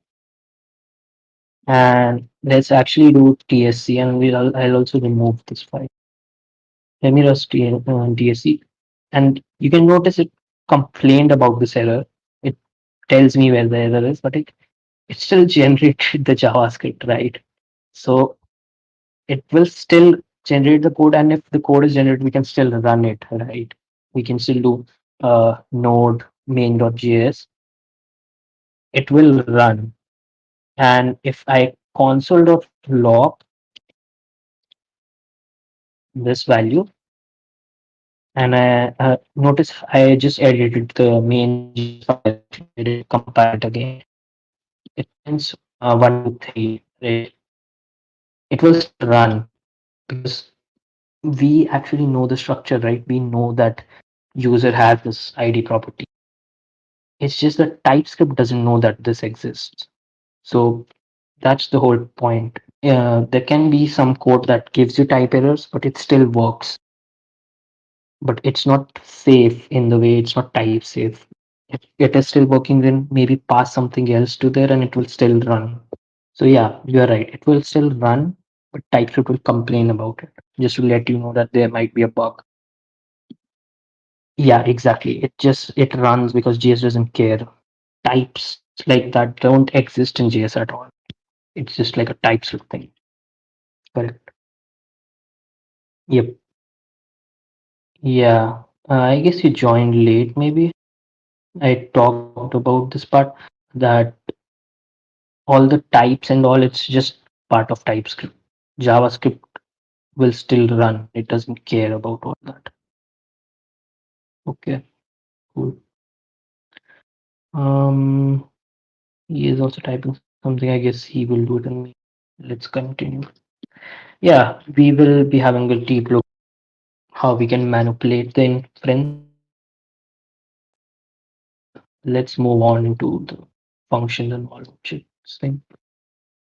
And let's actually do TSC, and I'll also remove this file. Let me just TSC, and you can notice it complained about this error. It tells me where the error is, but it still generated the JavaScript, right? So it will still generate the code, and if the code is generated, we can still run it, right? We can still do node main.js. It will run, and if I console.log this value, and I notice I just edited the main.js file. Actually, I didn't compile it again. It means 123, right? It will still run because we actually know the structure, right? We know that user has this ID property. It's just that TypeScript doesn't know that this exists. So that's the whole point. There can be some code that gives you type errors, but it still works. But it's not safe in the way it's not type safe. If it is still working, then maybe pass something else to there and it will still run. So yeah, you're right. It will still run, but TypeScript will complain about it just to let you know that there might be a bug. Yeah, exactly. It runs because JS doesn't care. Types like that don't exist in JS at all. It's just like a TypeScript thing. Correct. Yep. Yeah. I guess you joined late, maybe. I talked about this part that all the types and all, it's just part of TypeScript. JavaScript will still run. It doesn't care about all that. Okay, cool. Um, he is also typing something. I guess he will do it in me. Let's continue. Yeah, we will be having a deep look how we can manipulate the inference. Let's move on into the functions and all objects thing.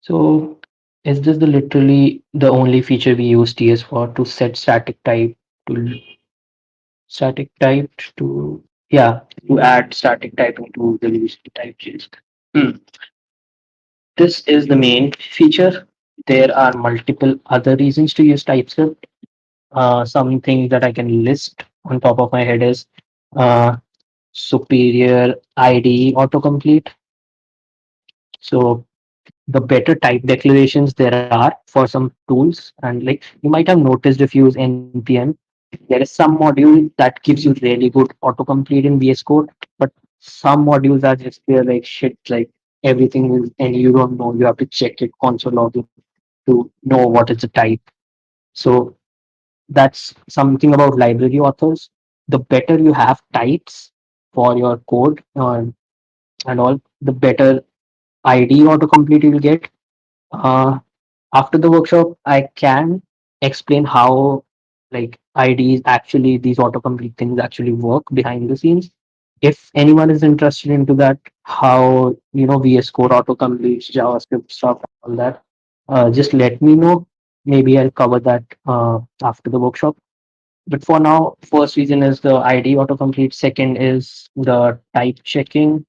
So is this the literally the only feature we use TS for to set to static type to yeah to add static typing to the user type change? Hmm. This is the main feature. There are multiple other reasons to use TypeScript. Something that I can list on top of my head is uh, superior ID autocomplete. So the better type declarations there are for some tools, and like you might have noticed if you use npm, there is some module that gives you really good autocomplete in VS Code, but some modules are just there like shit, like everything is and you don't know, you have to check it console login to know what is the type. So that's something about library authors. The better you have types for your code and all, the better ID autocomplete you'll get. Uh, After the workshop, I can explain how like IDs actually these autocomplete things actually work behind the scenes. If anyone is interested into that, how VS Code autocompletes, JavaScript stuff, all that, just let me know. Maybe I'll cover that after the workshop. But for now, first reason is the ID autocomplete. Second is the type checking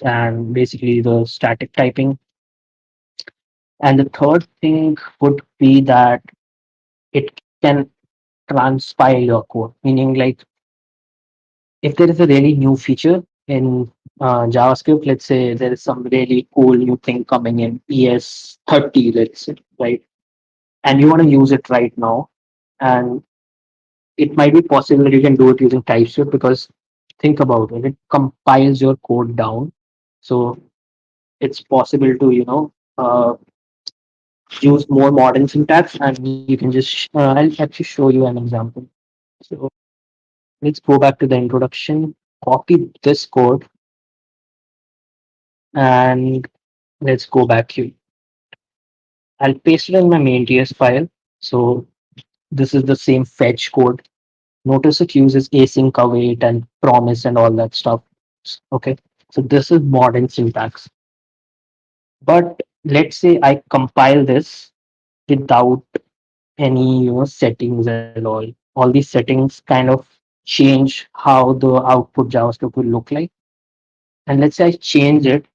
and basically the static typing. And the third thing would be that it can transpile your code, meaning like if there is a really new feature in JavaScript, let's say there is some really cool new thing coming in ES30, let's say, right? And you want to use it right now. And it might be possible that you can do it using TypeScript because think about it, it compiles your code down. So it's possible to, use more modern syntax and you can just, I'll actually show you an example. So let's go back to the introduction, copy this code, and let's go back here. I'll paste it in my main.ts file. So this is the same fetch code. Notice it uses async await and promise and all that stuff. Okay. So this is modern syntax. But let's say I compile this without any settings and all these settings kind of change how the output JavaScript will look like. And let's say I change it,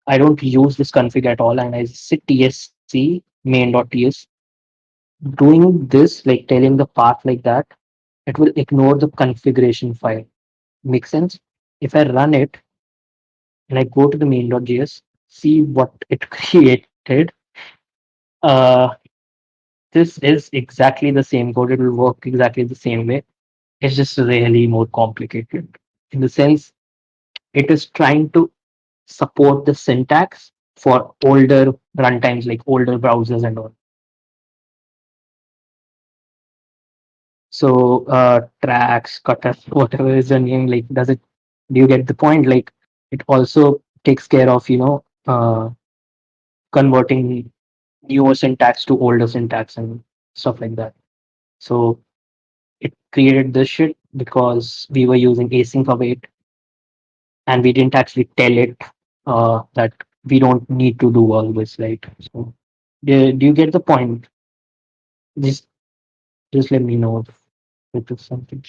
I don't use this config at all, and I say tsc main.ts. Doing this, like telling the path like that, it will ignore the configuration file. Make sense? If I run it and I go to the main.js, see what it created. uh this is exactly the same code, it will work exactly the same way. It's just really more complicated in the sense it is trying to support the syntax for older runtimes, like older browsers and all. So tracks, cutter, whatever is the name, like does it? Do you get the point? Like it also takes care of converting newer syntax to older syntax and stuff like that. So it created this shit. because we were using async await and we didn't actually tell it that we don't need to do all this, right? So do you get the point? Just just let me know if it is something.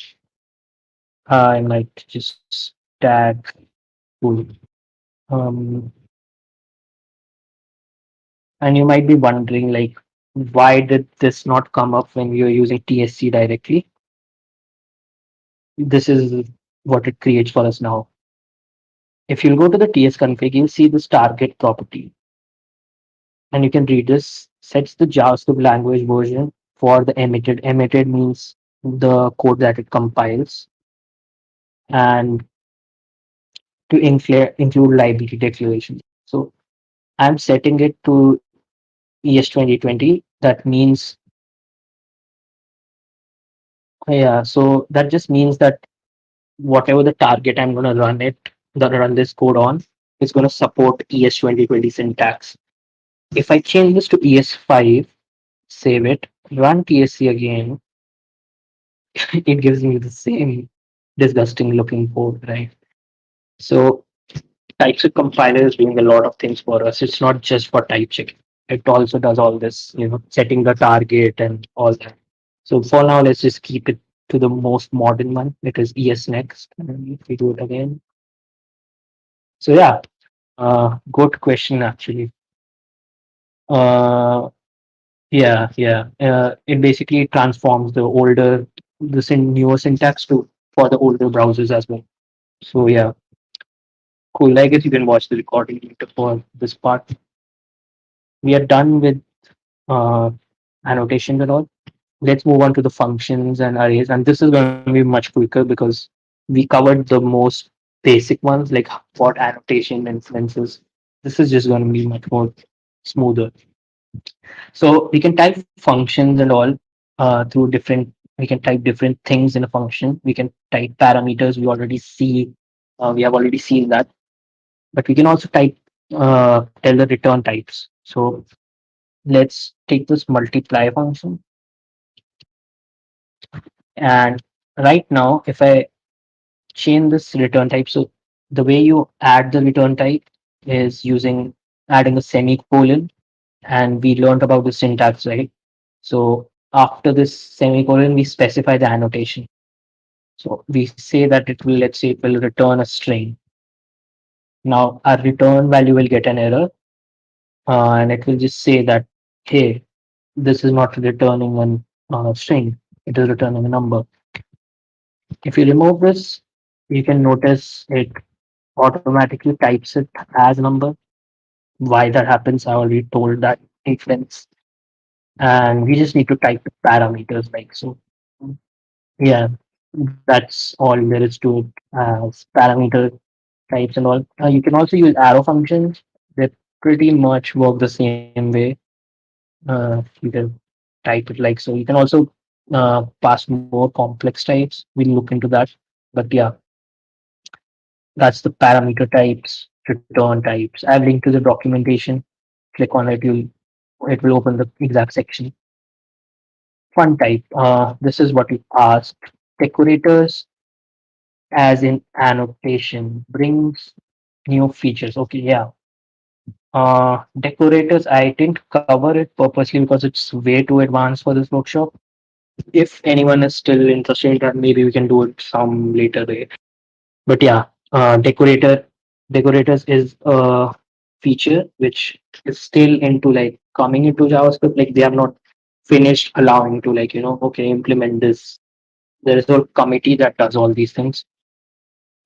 I might just tag full. Um, and you might be wondering, like, why did this not come up when we were using TSC directly? This is what it creates for us now. If you'll go to the TS config, you'll see this target property, and you can read this. Sets the JavaScript language version for the emitted. Emitted means the code that it compiles, and to include liability declarations. So I'm setting it to ES 2020. That means, yeah, so that just means that whatever the target I'm going to run this code on, is going to support ES 2020 syntax. If I change this to ES5, save it, run TSC again, it gives me the same disgusting looking code, right? So TypeScript compiler is doing a lot of things for us. It's not just for type checking. It also does all this, setting the target and all that. So for now, let's just keep it to the most modern one. It is ES next. And if we do it again. So yeah, good question actually. Uh, yeah. It basically transforms the newer syntax to for the older browsers as well. So yeah, cool. I guess you can watch the recording later for this part. We are done with uh, annotations and all. Let's move on to the functions and arrays. And this is going to be much quicker because we covered the most basic ones like what annotation influences. This is just going to be much more smoother. So we can type functions and all through different. We can type different things in a function. We can type parameters. We have already seen that. But we can also type tell the return types. So let's take this multiply function. And right now, if I change this return type, so the way you add the return type is using adding a semicolon, and we learned about the syntax, right? So after this semicolon, we specify the annotation. So we say that let's say it will return a string. Now our return value will get an error, and it will just say that, hey, this is not returning an string, it is returning a number. If you remove this, you can notice it automatically types it as number. Why that happens, I already told that inference. And we just need to type the parameters like so. Yeah, that's all there is to it as parameter types and all. You can also use arrow functions. They pretty much work the same way. You can type it like so. You can also pass more complex types. We'll look into that. But yeah, that's the parameter types, return types. I've linked to the documentation. Click on it, it will open the exact section. Fun type. This is what you asked. Decorators, as in annotation, brings new features. Okay, yeah. Decorators, I didn't cover it purposely because it's way too advanced for this workshop. If anyone is still interested in that, maybe we can do it some later day. But yeah, decorators is a feature which is still into like coming into JavaScript. Like they have not finished allowing to like okay, implement this. There is a committee that does all these things.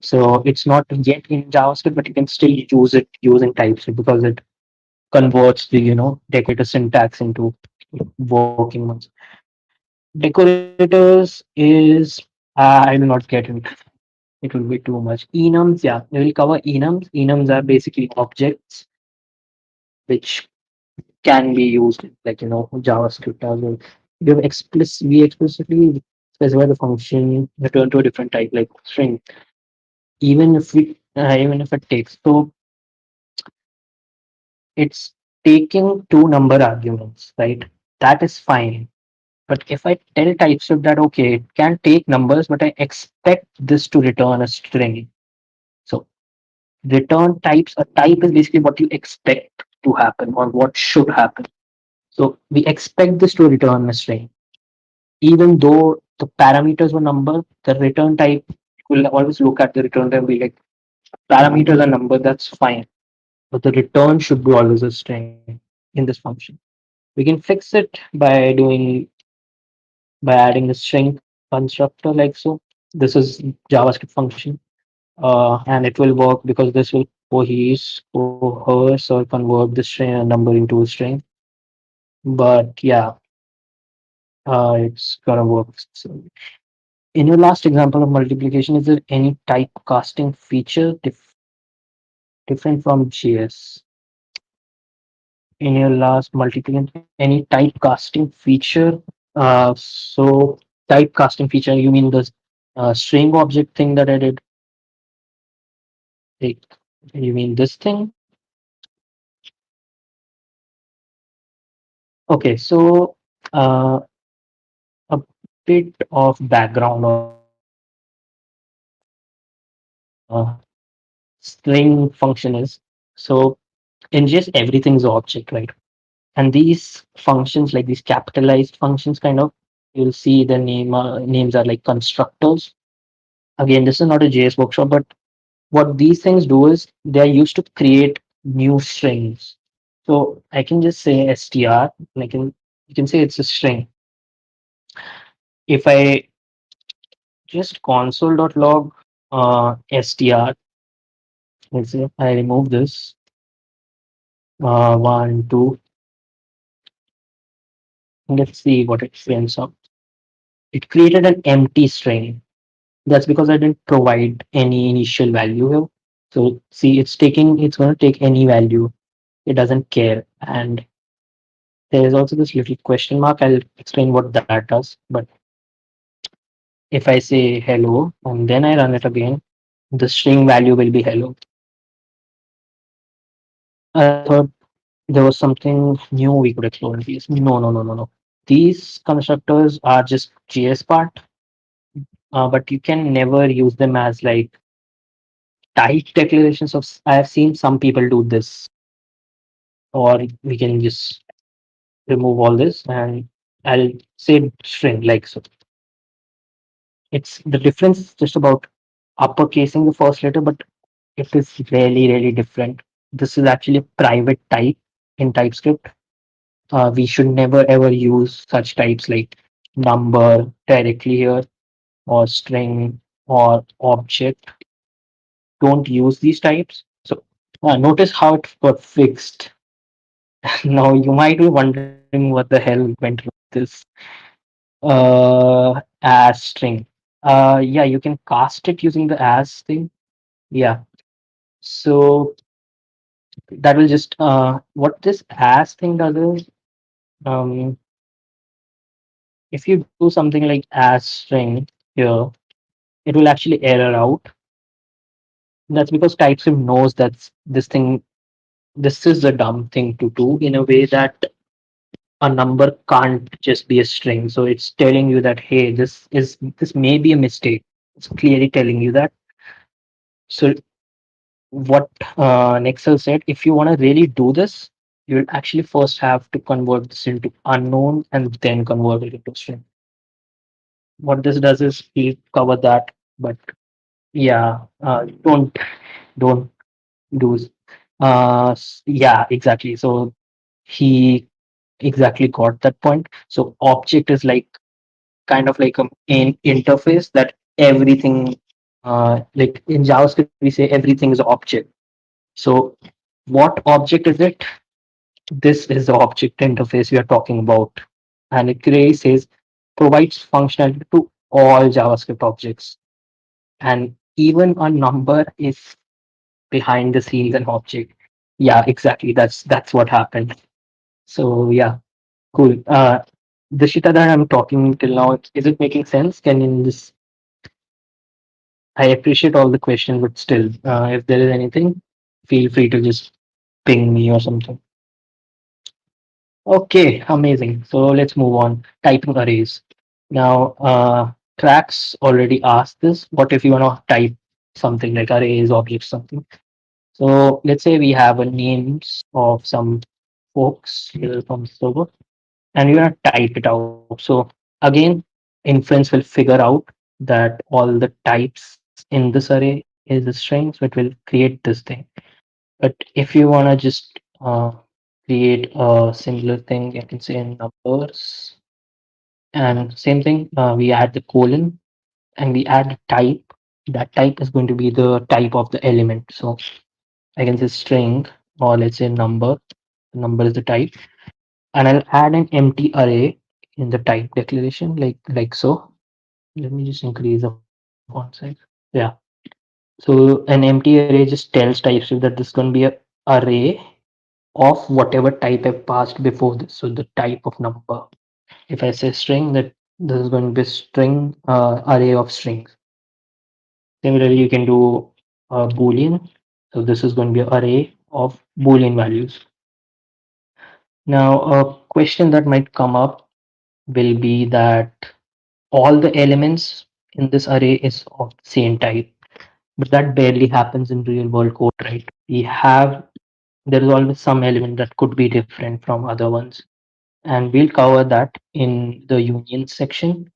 So it's not yet in JavaScript, but you can still use it using TypeScript because it converts the decorator syntax into working ones. Decorators is I will not get into it will be too much. Enums, yeah, we will cover enums. Enums are basically objects which can be used like JavaScript as well. We explicitly specify the function return to a different type like string, even if it takes. So it's taking two number arguments, right? That is fine. But if I tell TypeScript that okay, it can take numbers, but I expect this to return a string. So return types, a type is basically what you expect to happen or what should happen. So we expect this to return a string. Even though the parameters were number, the return type will always look at the return type and be like, parameters are number, that's fine. But the return should be always a string in this function. We can fix it by adding a string constructor like so. This is JavaScript function, and it will work because this will coerce or convert the string number into a string. But yeah, it's gonna work. So in your last example of multiplication, is there any typecasting feature different from JS? In your last multiplication, any typecasting feature? So typecasting feature, you mean the string object thing that I did? Like, you mean this thing? Okay, so uh, a bit of background on string function is. So in just everything's object, right? And these functions, like these capitalized functions, kind of, you'll see the names are like constructors. Again, this is not a JS workshop, but what these things do is they're used to create new strings. So I can just say str, and you can say it's a string. If I just console.log str, let's say I remove this one, two, let's see what it ends up. It created an empty string. That's because I didn't provide any initial value here. So see, it's going to take any value. It doesn't care. And there's also this little question mark. I'll explain what that does. But if I say hello and then I run it again, the string value will be hello. I thought there was something new we could explore in these. No, no, no, no, no. These constructors are just JS part, but you can never use them as like type declarations of. I have seen some people do this, or we can just remove all this and I'll say string like so. It's the difference is just about uppercasing the first letter, but it is really, really different. This is actually a private type in TypeScript. We should never ever use such types like number directly here or string or object. Don't use these types. So notice how it got fixed. Now you might be wondering what the hell went wrong with this as string. Yeah, you can cast it using the as thing. Yeah. So that will just what this as thing does is um if you do something like as string here, it will actually error out. That's because TypeScript knows that this is a dumb thing to do in a way that a number can't just be a string. So it's telling you that hey, this may be a mistake. It's clearly telling you that. So what Nexel said, if you want to really do this, you'll actually first have to convert this into unknown and then convert it into string. What this does is we'll cover that, but yeah, don't do. Yeah, exactly. So he exactly got that point. So object is like kind of like an interface that everything, like in JavaScript we say everything is object. So what object is it? This is the object interface we are talking about. And it clearly says provides functionality to all JavaScript objects. And even a number is behind the scenes an object. Yeah, exactly. That's what happened. So yeah, cool. The shit that I'm talking till now, is it making sense? Can you just I appreciate all the questions, but still, if there is anything, feel free to just ping me or something. Okay, amazing. So let's move on. Typing arrays. Now, Tracks already asked this. What if you want to type something like arrays, objects, something? So let's say we have a names of some folks here from the server, and you want to type it out. So again, inference will figure out that all the types in this array is a string, so it will create this thing. But if you want to just create a similar thing, I can say in numbers, and same thing, we add the colon and we add a type. That type is going to be the type of the element. So I can say string, or let's say number. Number is the type, and I'll add an empty array in the type declaration, like so. Let me just increase the font size. Yeah. So an empty array just tells TypeScript that this is going to be a array of whatever type I passed before this. So the type of number. If I say string, that this is going to be string array of strings. Similarly, you can do a boolean. So this is going to be an array of boolean values. Now, a question that might come up will be that all the elements in this array is of the same type, but that barely happens in real world code, right? There is always some element that could be different from other ones, and we'll cover that in the union section.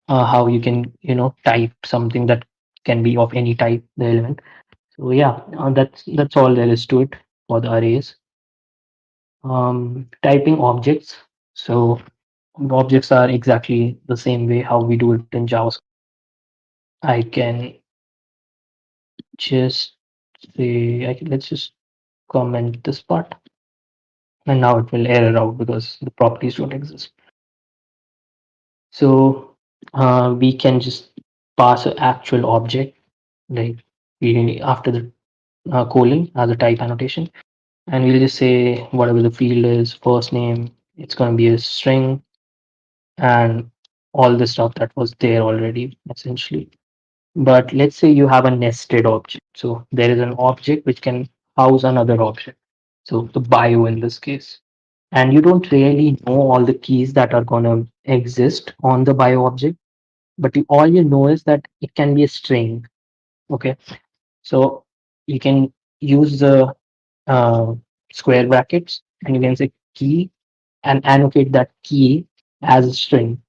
How you can type something that can be of any type, the element. So yeah, that's all there is to it for the arrays. Typing objects. So objects are exactly the same way how we do it in JavaScript. I can just let's just comment this part, and now it will error out because the properties don't exist. So we can just pass an actual object, like after the colon as a type annotation, and we'll just say whatever the field is, first name, it's going to be a string, and all the stuff that was there already essentially. But let's say you have a nested object. So there is an object which can house another object. So the bio in this case. And you don't really know all the keys that are going to exist on the bio object, but all you know is that it can be a string. Okay. So you can use the uh, square brackets, and you can say key and annotate that key as a string.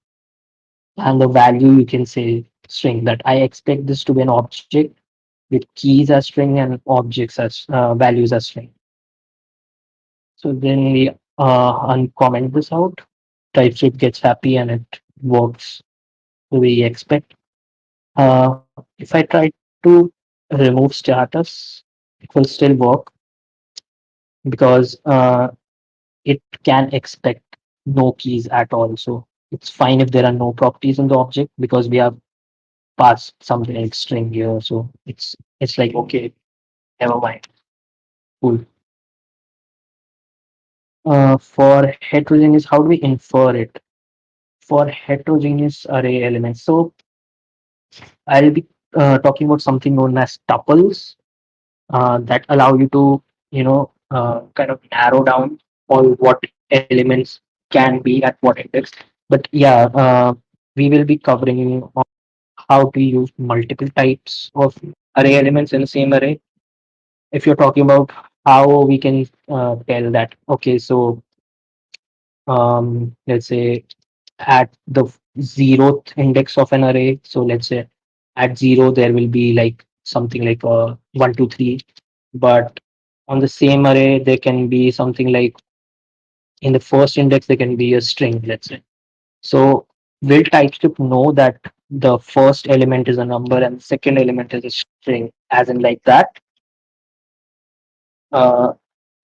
And the value you can say string, that I expect this to be an object with keys as string and objects as values as string. So then we uncomment this out. TypeScript gets happy and it works the way you expect. If I try to remove status, it will still work because it can expect no keys at all. So it's fine if there are no properties in the object because we have passed something like string here. So it's like okay, never mind, cool. For heterogeneous, how do we infer it? For heterogeneous array elements, so I'll be talking about something known as tuples that allow you to, kind of narrow down all what elements can be at what index. But yeah, we will be covering on how to use multiple types of array elements in the same array. If you're talking about how we can tell that, okay, so let's say at the zeroth index of an array. So let's say at zero there will be like something like a 1, 2, 3, but on the same array there can be something like in the first index there can be a string, let's say. So will TypeScript know that the first element is a number and the second element is a string, as in like that? Uh,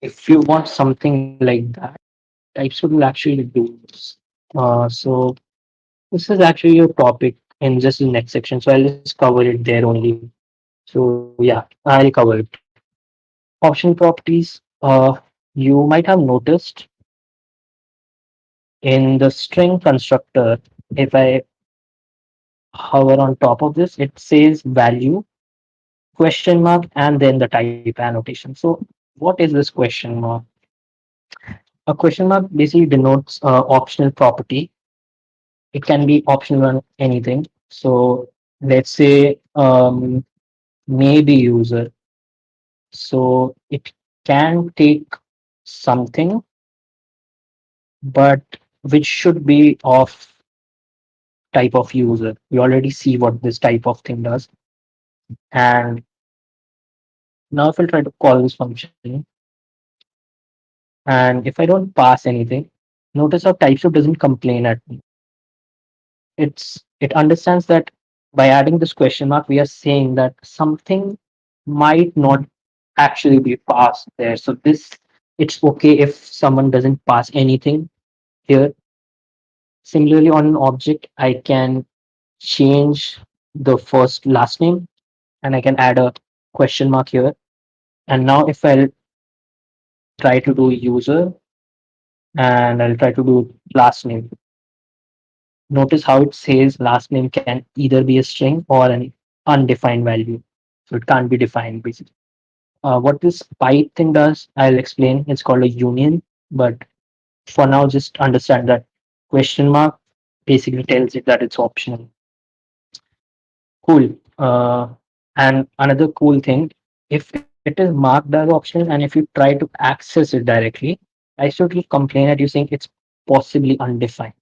if you want something like that, TypeScript will actually do this. So this is actually your topic in just the next section, so I'll just cover it there only. So yeah, I'll cover it. Optional properties. You might have noticed in the string constructor, if I hover on top of this, it says value, question mark, and then the type annotation. So what is this question mark? A question mark basically denotes optional property. It can be optional on anything. So let's say maybe user. So it can take something, but which should be of type of user. We already see what this type of thing does. And now if I try to call this function, and if I don't pass anything, notice how TypeScript doesn't complain at me. It understands that by adding this question mark, we are saying that something might not actually be passed there. So this it's okay if someone doesn't pass anything here. Similarly, on an object, I can change the first last name and I can add a question mark here. And now if I'll try to do user and I'll try to do last name, notice how it says last name can either be a string or an undefined value. So it can't be defined basically. What this pipe thing does, I'll explain. It's called a union, but for now, just understand that question mark basically tells it that it's optional. Cool. And another cool thing, if it is marked as optional and if you try to access it directly, I should complain at you saying it's possibly undefined.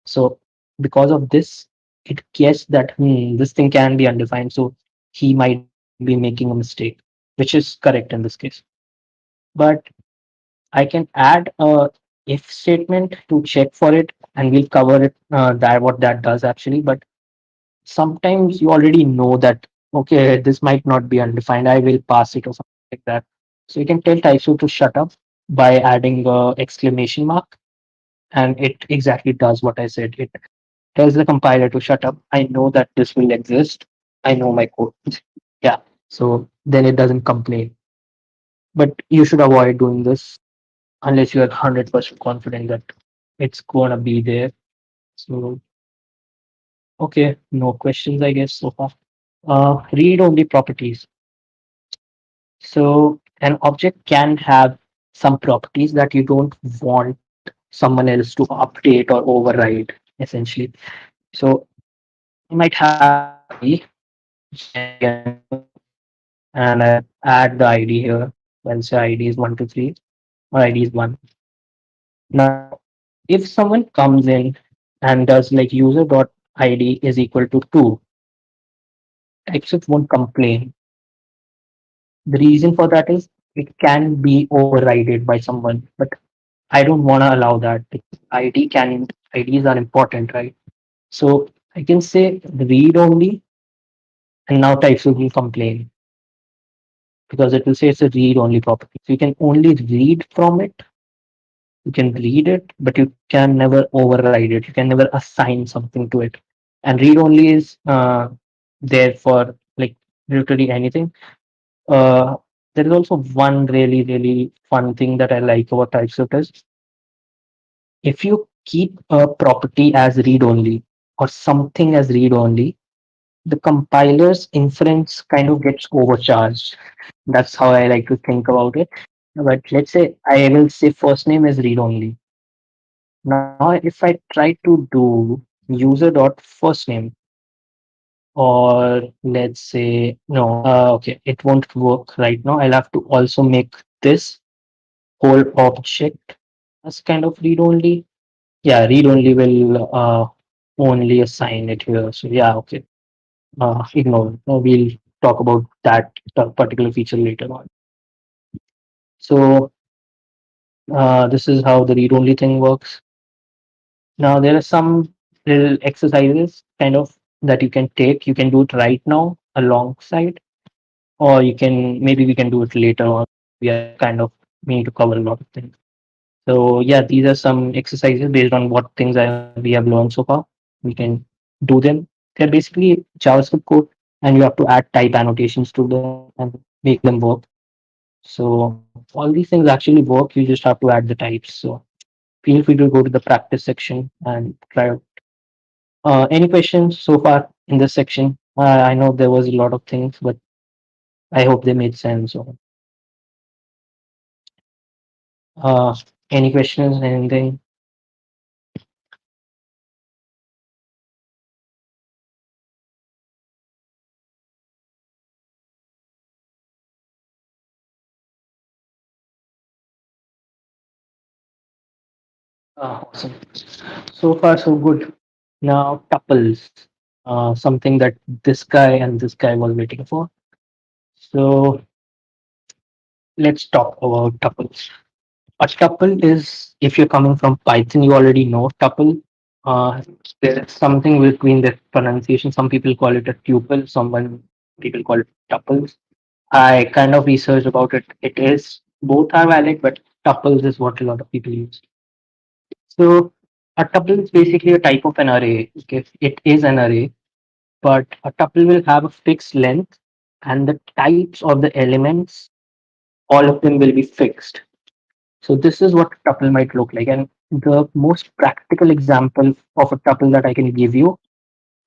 So because of this, it guessed that this thing can be undefined. So he might be making a mistake, which is correct in this case. But I can add a if statement to check for it, and we'll cover it that what that does actually. But sometimes you already know that okay, this might not be undefined. I will pass it or something like that. So you can tell TypeScript to shut up by adding a exclamation mark, and it exactly does what I said. It tells the compiler to shut up. I know that this will exist. I know my code. Yeah. So then it doesn't complain. But you should avoid doing this unless you are 100% confident that it's gonna be there. So okay, no questions I guess so far. Read only properties. So an object can have some properties that you don't want someone else to update or override, essentially. So you might have an ID, which can be a number, and I add the ID here. Let's say ID is 123 or ID is 1. Now, if someone comes in and does like user dot ID is equal to 2, TypeScript won't complain. The reason for that is it can be overridden by someone, but I don't want to allow that. ID can IDs are important, right? So I can say read only, and now TypeScript will complain because it will say it's a read only property. So you can only read from it. You can read it, but you can never override it. You can never assign something to it. And read only is there for like literally anything. Uh, there is also one really, really fun thing that I like about TypeScript is if you keep a property as read only or something as read only, the compiler's inference kind of gets overcharged. That's how I like to think about it. But let's say I will say first name is read only. Now, if I try to do user dot first name, or let's say no, okay, it won't work right now. I'll have to also make this whole object as kind of read only. Yeah, read only will only assign it here. So yeah, okay, ignore. We'll talk about that particular feature later on. So this is how the read only thing works. Now there are some little exercises kind of that you can take. You can do it right now alongside, or you can maybe we can do it later on. We are kind of we need to cover a lot of things. So yeah, these are some exercises based on what things we have learned so far. We can do them. They're basically JavaScript code, and you have to add type annotations to them and make them work. So all these things actually work. You just have to add the types. So feel free to go to the practice section and try out. Any questions so far in this section? I know there was a lot of things, but I hope they made sense. So, uh, Any questions? Anything? Awesome. So far, so good. Now, tuples. Something that this guy and this guy was waiting for. So let's talk about tuples. A tuple is, if you're coming from Python, you already know tuple. Uh, there's something between the pronunciation. Some people call it a tuple, someone people call it tuples. I kind of researched about it. It is both are valid, but tuples is what a lot of people use. So a tuple is basically a type of an array. Okay, it is an array, but a tuple will have a fixed length, and the types of the elements, all of them will be fixed. So this is what a tuple might look like. And the most practical example of a tuple that I can give you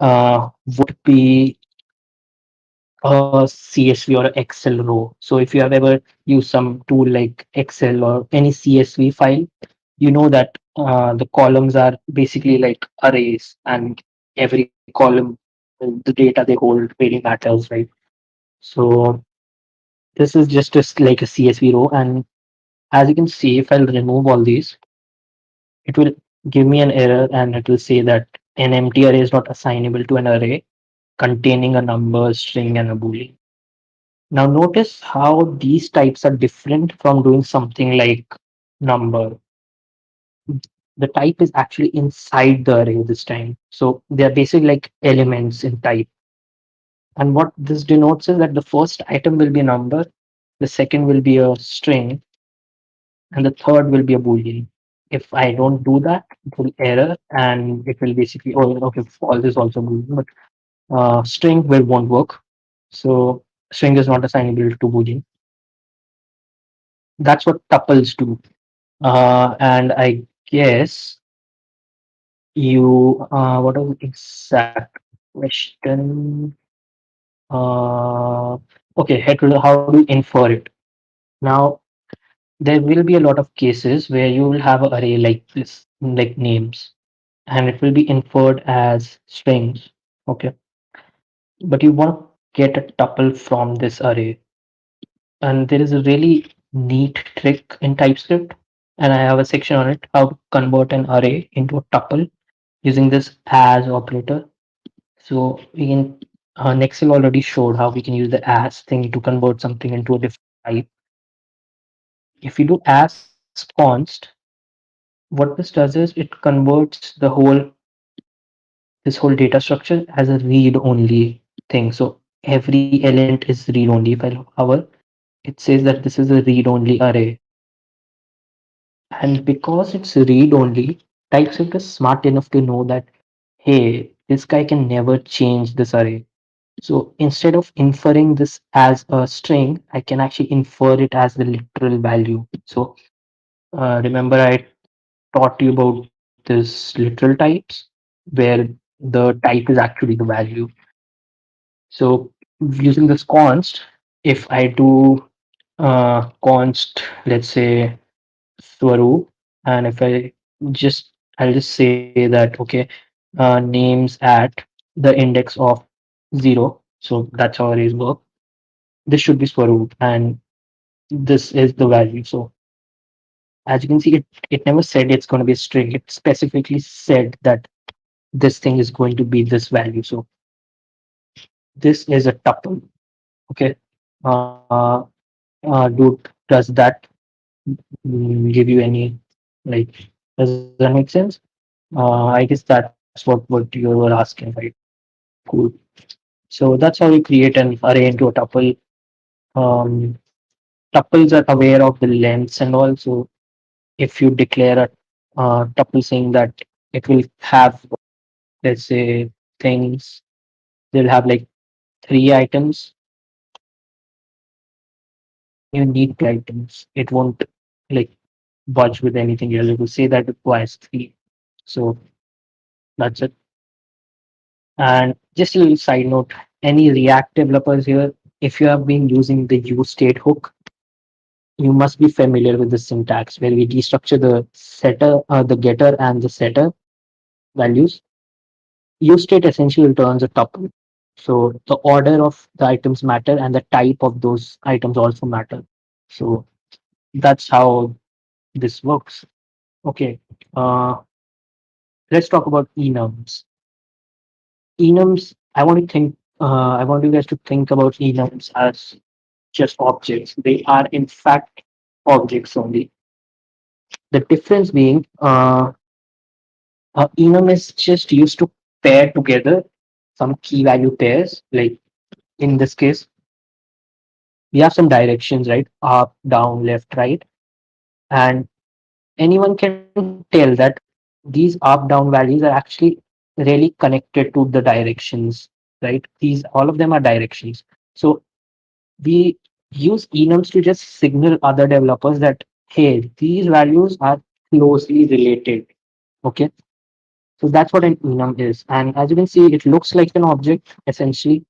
would be a CSV or an Excel row. So if you have ever used some tool like Excel or any CSV file, you know that the columns are basically like arrays, and every column, the data they hold really matters, right? So this is just like a CSV row. And as you can see, if I'll remove all these, it will give me an error and it will say that an empty array is not assignable to an array containing a number, string, and a boolean. Now notice how these types are different from doing something like number. The type is actually inside the array this time. So they are basically like elements in type. And what this denotes is that the first item will be a number, the second will be a string, and the third will be a boolean. If I don't do that, it will error and it will basically, oh, okay, false is also boolean, but string will won't work. So string is not assignable to boolean. That's what tuples do. And I guess you, what was the exact question? Uh, okay, how do you infer it? Now, there will be a lot of cases where you will have an array like this, like names, and it will be inferred as strings. Okay, but you want to get a tuple from this array, and there is a really neat trick in TypeScript, and I have a section on it how to convert an array into a tuple using this as operator. So we can Nexel already showed how we can use the as thing to convert something into a different type. If you do as const, what this does is it converts this whole data structure as a read only thing. So every element is read only. If I hover, it says that this is a read only array. And because it's read only, TypeScript is smart enough to know that, hey, this guy can never change this array. So instead of inferring this as a string, I can actually infer it as the literal value. So remember I taught you about this literal types where the type is actually the value. So using this const, if I do const, let's say Swaroop, and if I'll just say that, okay, names at the index of 0. So that's how arrays work. This should be Swaroop, and this is the value. So as you can see, it never said it's going to be a string. It specifically said that this thing is going to be this value. So this is a tuple. Okay. Uh, does that give you any, like, does that make sense? I guess that's what you were asking, right? Cool. So that's how you create an array into a tuple. Um, Tuples are aware of the lengths and all. So if you declare a tuple saying that it will have, let's say, things, they'll have like 3 items, then you need 2 items. It won't like budge with anything else. It will say that it requires 3. So that's it. And just a little side note, any React developers here, if you have been using the use state hook, you must be familiar with the syntax where we destructure the setter, the getter and the setter values. Use state essentially returns a tuple. So the order of the items matter and the type of those items also matter. So that's how this works. Okay. Uh, let's talk about enums. Enums, I want you guys to think about enums as just objects. They are in fact objects only. The difference being, enum is just used to pair together some key value pairs. Like in this case, we have some directions, right? Up, down, left, right. And anyone can tell that these up, down values are actually really connected to the directions, right? These, all of them are directions. So we use enums to just signal other developers that, hey, these values are closely related. Okay. So that's what an enum is. And as you can see, it looks like an object essentially,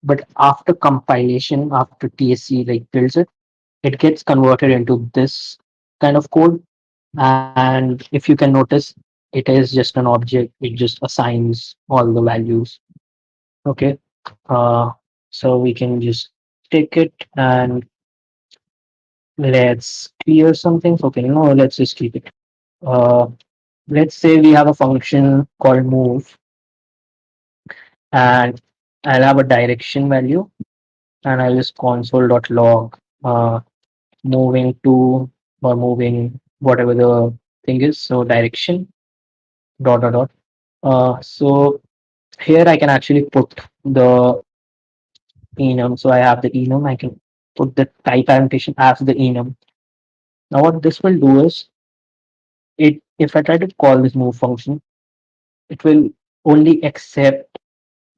but after compilation, after TSC like builds it, it gets converted into this kind of code. And if you can notice, it is just an object. It just assigns all the values. Okay. Uh, so we can just take it and let's clear some things. Okay, no, let's just keep it. Uh, let's say we have a function called move, and I'll have a direction value, and I'll just console.log moving to or moving whatever the thing is. So direction dot dot dot. So here I can actually put the enum. So I have the enum. I can put the type annotation as the enum. Now what this will do is it if I try to call this move function, it will only accept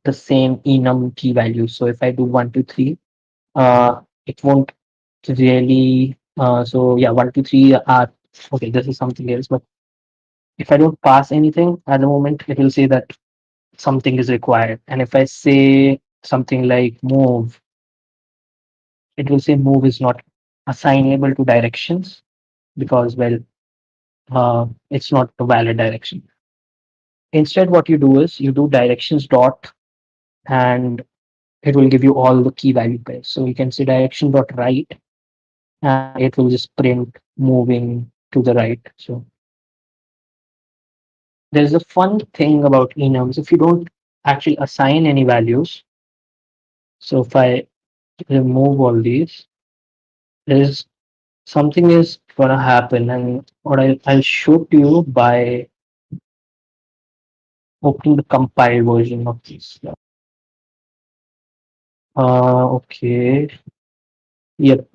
the same enum key value. So if I do 1, 2, 3, it won't really. So yeah, 1, 2, 3 are okay. This is something else, but if I don't pass anything at the moment, it will say that something is required. And if I say something like move, it will say move is not assignable to directions because, well, it's not a valid direction. Instead, what you do is you do directions dot and it will give you all the key value pairs. So you can say direction dot right and it will just print moving to the right. So there's a fun thing about enums. If you don't actually assign any values, so if I remove all these, there's something is gonna happen, and what I'll show to you by opening the compiled version of this. Okay. Yep.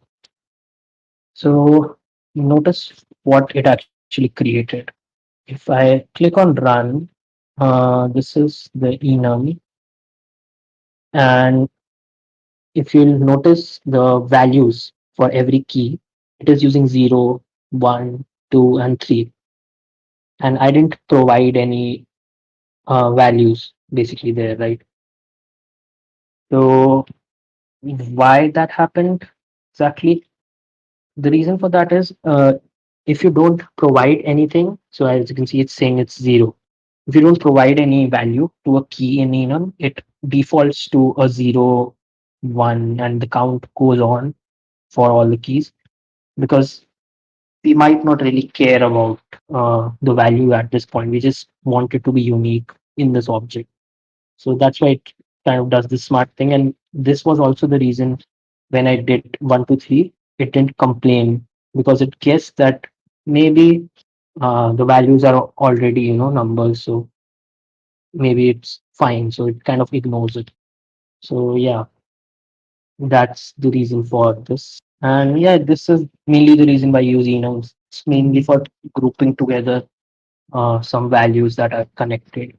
So notice what it actually created. If I click on run, this is the enum, and if you'll notice the values for every key, it is using 0, 1, 2, and 3. And I didn't provide any values basically there, right? So why that happened exactly? The reason for that is if you don't provide anything, so as you can see, it's saying it's 0. If you don't provide any value to a key in enum, it defaults to a 0, 1, and the count goes on for all the keys because we might not really care about the value at this point. We just want it to be unique in this object. So that's why it kind of does this smart thing. And this was also the reason when I did 1, 2, 3, it didn't complain because it guessed that maybe the values are already, numbers. So maybe it's fine. So it kind of ignores it. So yeah, that's the reason for this. And yeah, this is mainly the reason why I use enums. It's mainly for grouping together some values that are connected.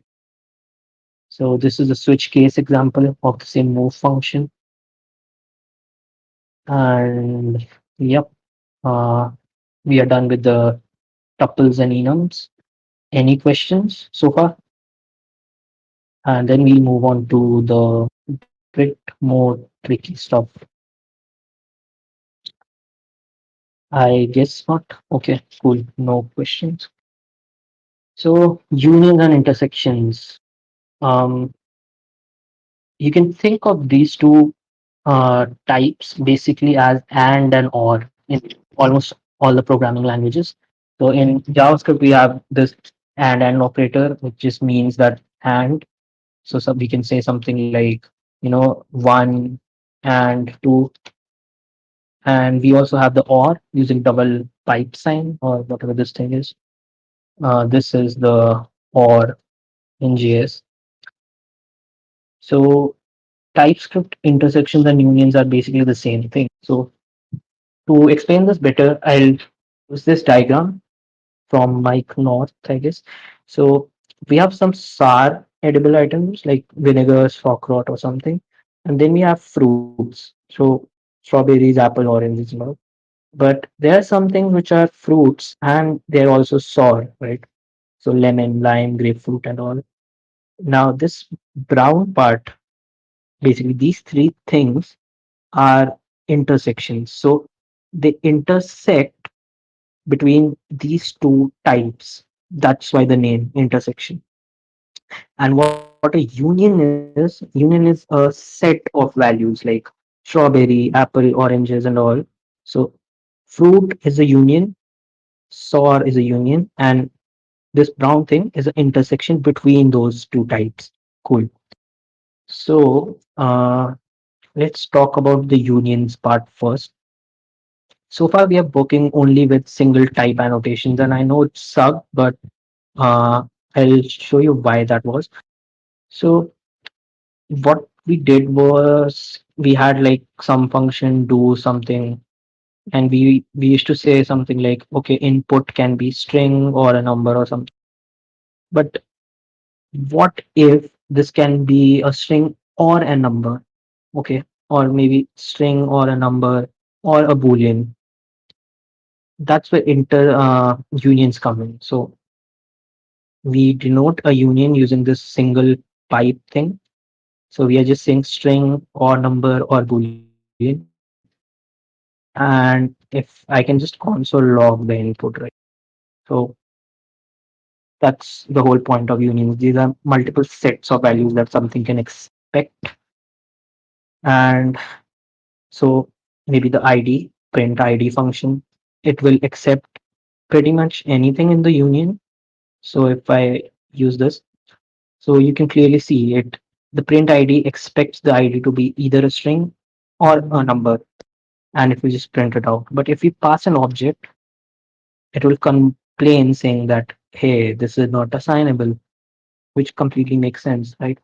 So this is a switch case example of the same move function. And yep, uh, we are done with the tuples and enums. Any questions so far? And then we'll move on to the bit more tricky stuff. I guess not. Okay, cool. No questions. So unions and intersections. Um, you can think of these two types basically as and or in almost all the programming languages. So in JavaScript, we have this and operator, which just means that and. So we can say something like, one and two, and we also have the or using double pipe sign or whatever this thing is. This is the or in JS. So TypeScript intersections and unions are basically the same thing. So to explain this better, I'll use this diagram from Mike North, I guess. So we have some sour edible items like vinegars, sauerkraut, or something, and then we have fruits. So strawberries, apple, oranges, But there are some things which are fruits and they're also sour, right? So lemon, lime, grapefruit, and all. Now this brown part, basically these three things are intersections. So they intersect between these two types. That's why the name intersection. And what a union is a set of values like strawberry, apple, oranges, and all. So fruit is a union, sour is a union, and this brown thing is an intersection between those two types. Cool. So let's talk about the unions part first. So far, we are working only with single type annotations, and I know it sucked, but uh, I'll show you why that was. So what we did was we had like some function do something, and we used to say something like, okay, input can be string or a number or something. But what if this can be a string or a number? Okay, or maybe string or a number or a boolean. That's where inter unions come in. So we denote a union using this single pipe thing. So we are just saying string or number or boolean. And if I can just console log the input, right? So that's the whole point of unions. These are multiple sets of values that something can expect. And so maybe the ID, print ID function, it will accept pretty much anything in the union. So if I use this, so you can clearly see it. The print ID expects the ID to be either a string or a number, and it will just print it out. But if we pass an object, it will complain saying that, hey, this is not assignable, which completely makes sense, right?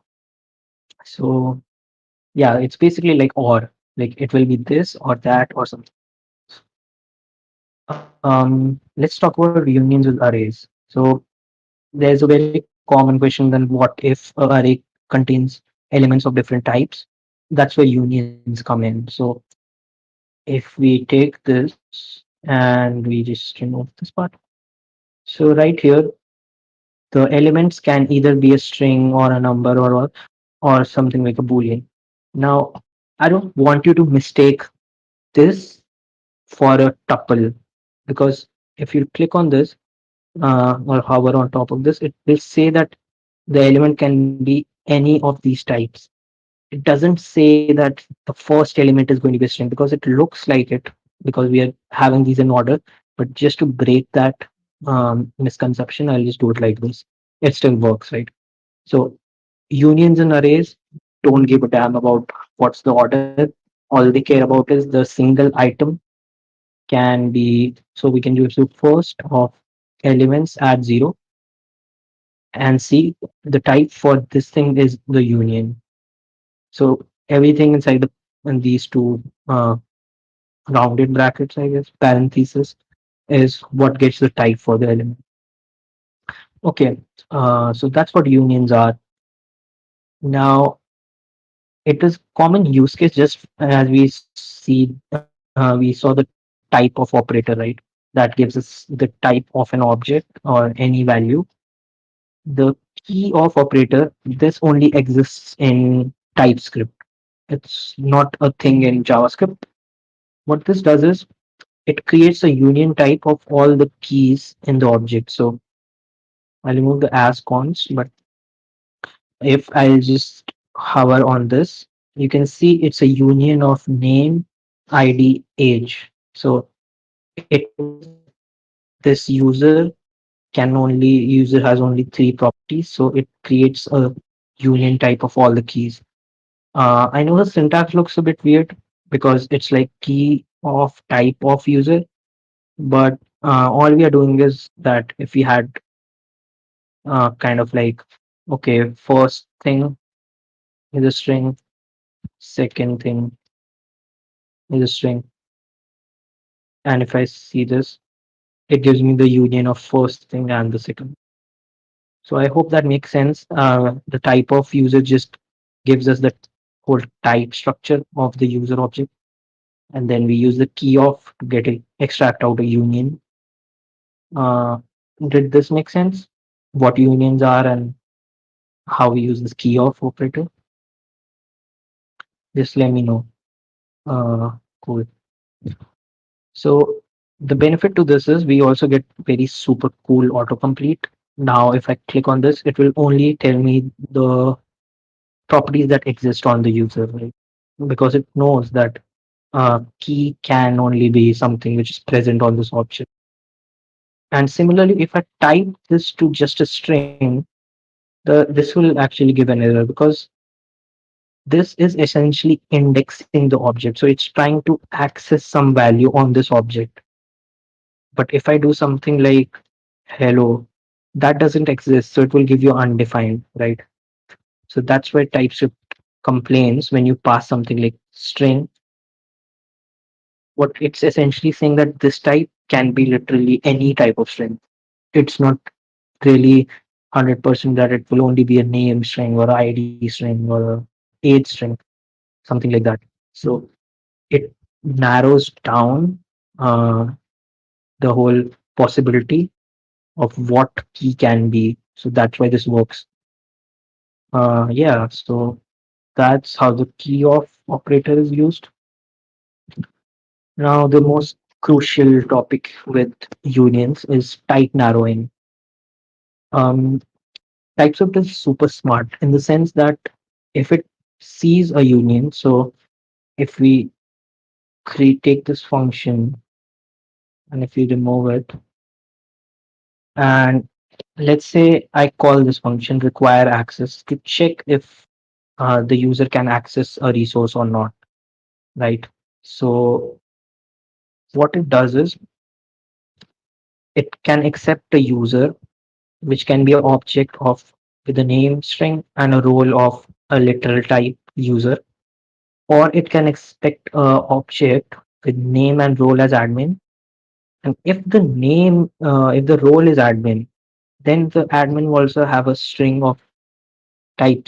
So yeah, it's basically like or, like it will be this or that or something. Let's talk about unions with arrays. So there's a very common question then, what if a array contains elements of different types? That's where unions come in. So if we take this and we just remove this part, so right here the elements can either be a string or a number or something like a boolean. Now I don't want you to mistake this for a tuple, because if you click on this or hover on top of this, it will say that the element can be any of these types. It doesn't say that the first element is going to be a string, because it looks like it, because we are having these in order. But just to break that misconception, I'll just do it like this. It still works, right? So unions and arrays don't give a damn about what's the order. All they care about is the single item can be, so we can use the first of elements at zero and see the type for this thing is the union. So everything inside in these two rounded brackets, I guess, parentheses, is what gets the type for the element. Okay, so that's what unions are. Now, it is common use case, just as we saw the type of operator, right? That gives us the type of an object or any value. The key of operator, this only exists in TypeScript. It's not a thing in JavaScript. What this does is it creates a union type of all the keys in the object. So I'll remove the as cons, but if I'll just hover on this, you can see it's a union of name, ID, age. So it knows that this user has only three properties, so it creates a union type of all the keys. I know the syntax looks a bit weird because it's like key of type of user, but all we are doing is that if we had kind of like, okay, first thing is a string, second thing is a string, and if I see this, it gives me the union of first thing and the second. So I hope that makes sense. The type of user just gives us the whole type structure of the user object, and then we use the key of to get it extract out a union. Uh, did this make sense? What unions are and how we use this key of operator? Just let me know. Cool. So the benefit to this is we also get very super cool autocomplete. Now, if I click on this, it will only tell me the properties that exist on the user, right? Because it knows that key can only be something which is present on this object. And similarly, if I type this to just a string, this will actually give an error because this is essentially indexing the object. So it's trying to access some value on this object. But if I do something like hello, that doesn't exist. So it will give you undefined, right? So that's where TypeScript complains when you pass something like string. What it's essentially saying that this type can be literally any type of string. It's not really 100% that it will only be a name string or ID string or a age string, something like that. So it narrows down the whole possibility of what key can be. So that's why this works. Yeah, so that's how the key of operator is used. Now, the most crucial topic with unions is type narrowing. Um, TypeScript is super smart in the sense that if it sees a union, so if we take this function and if we remove it, and let's say I call this function require access to check if the user can access a resource or not, right? So what it does is it can accept a user, which can be an object of with a name string and a role of a literal type user, or it can expect a object with name and role as admin. And if the role is admin, then the admin will also have a string of type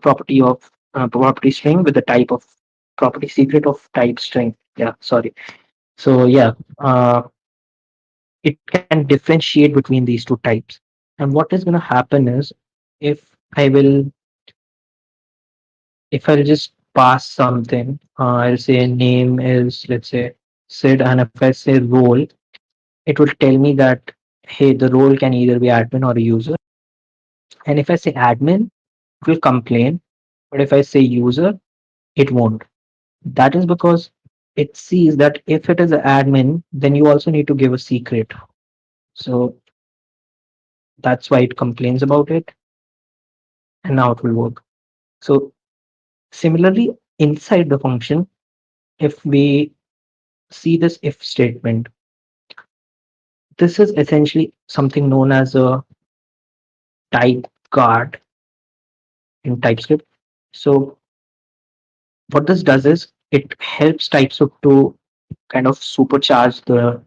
property of property string with the type of property secret of type string. Yeah, sorry. So yeah, it can differentiate between these two types. And what is going to happen is if I will if I'll just pass something, I'll say name is, let's say, Sid, and if I say role, it will tell me that, hey, the role can either be admin or a user. And if I say admin, it will complain. But if I say user, it won't. That is because it sees that if it is an admin, then you also need to give a secret. So that's why it complains about it. And now it will work. So similarly, inside the function, if we see this if statement, this is essentially something known as a type guard in TypeScript. So what this does is it helps TypeScript to kind of supercharge the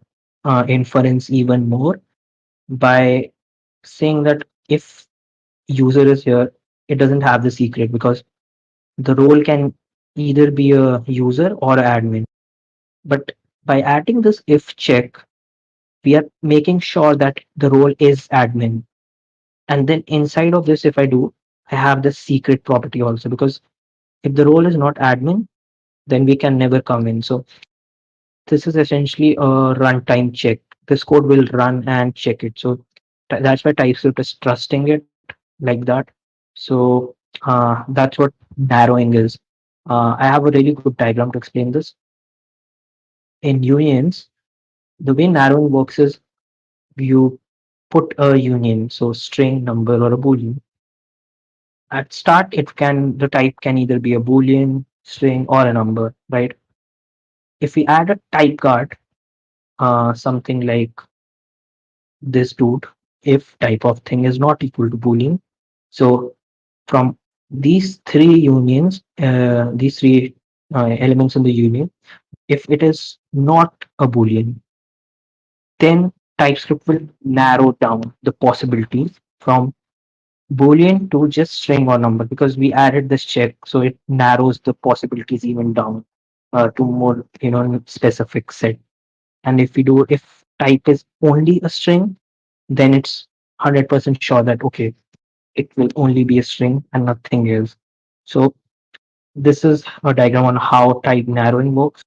inference even more by saying that if user is here, it doesn't have the secret because the role can either be a user or admin. But by adding this if check, we are making sure that the role is admin. And then inside of this, if I do, I have the secret property also because if the role is not admin, then we can never come in. So this is essentially a runtime check. This code will run and check it. So that's why TypeScript is trusting it like that. So that's what narrowing is. I have a really good diagram to explain this. In unions, the way narrowing works is you put a union, so string, number, or a boolean. At start, the type can either be a boolean, string, or a number, right? If we add a type guard, something like this dude, if type of thing is not equal to boolean, so from these three elements in the union, if it is not a boolean, then TypeScript will narrow down the possibilities from boolean to just string or number, because we added this check, so it narrows the possibilities even down to more specific set. And if type is only a string, then it's 100% sure that okay, it will only be a string and nothing else. So this is a diagram on how type narrowing works.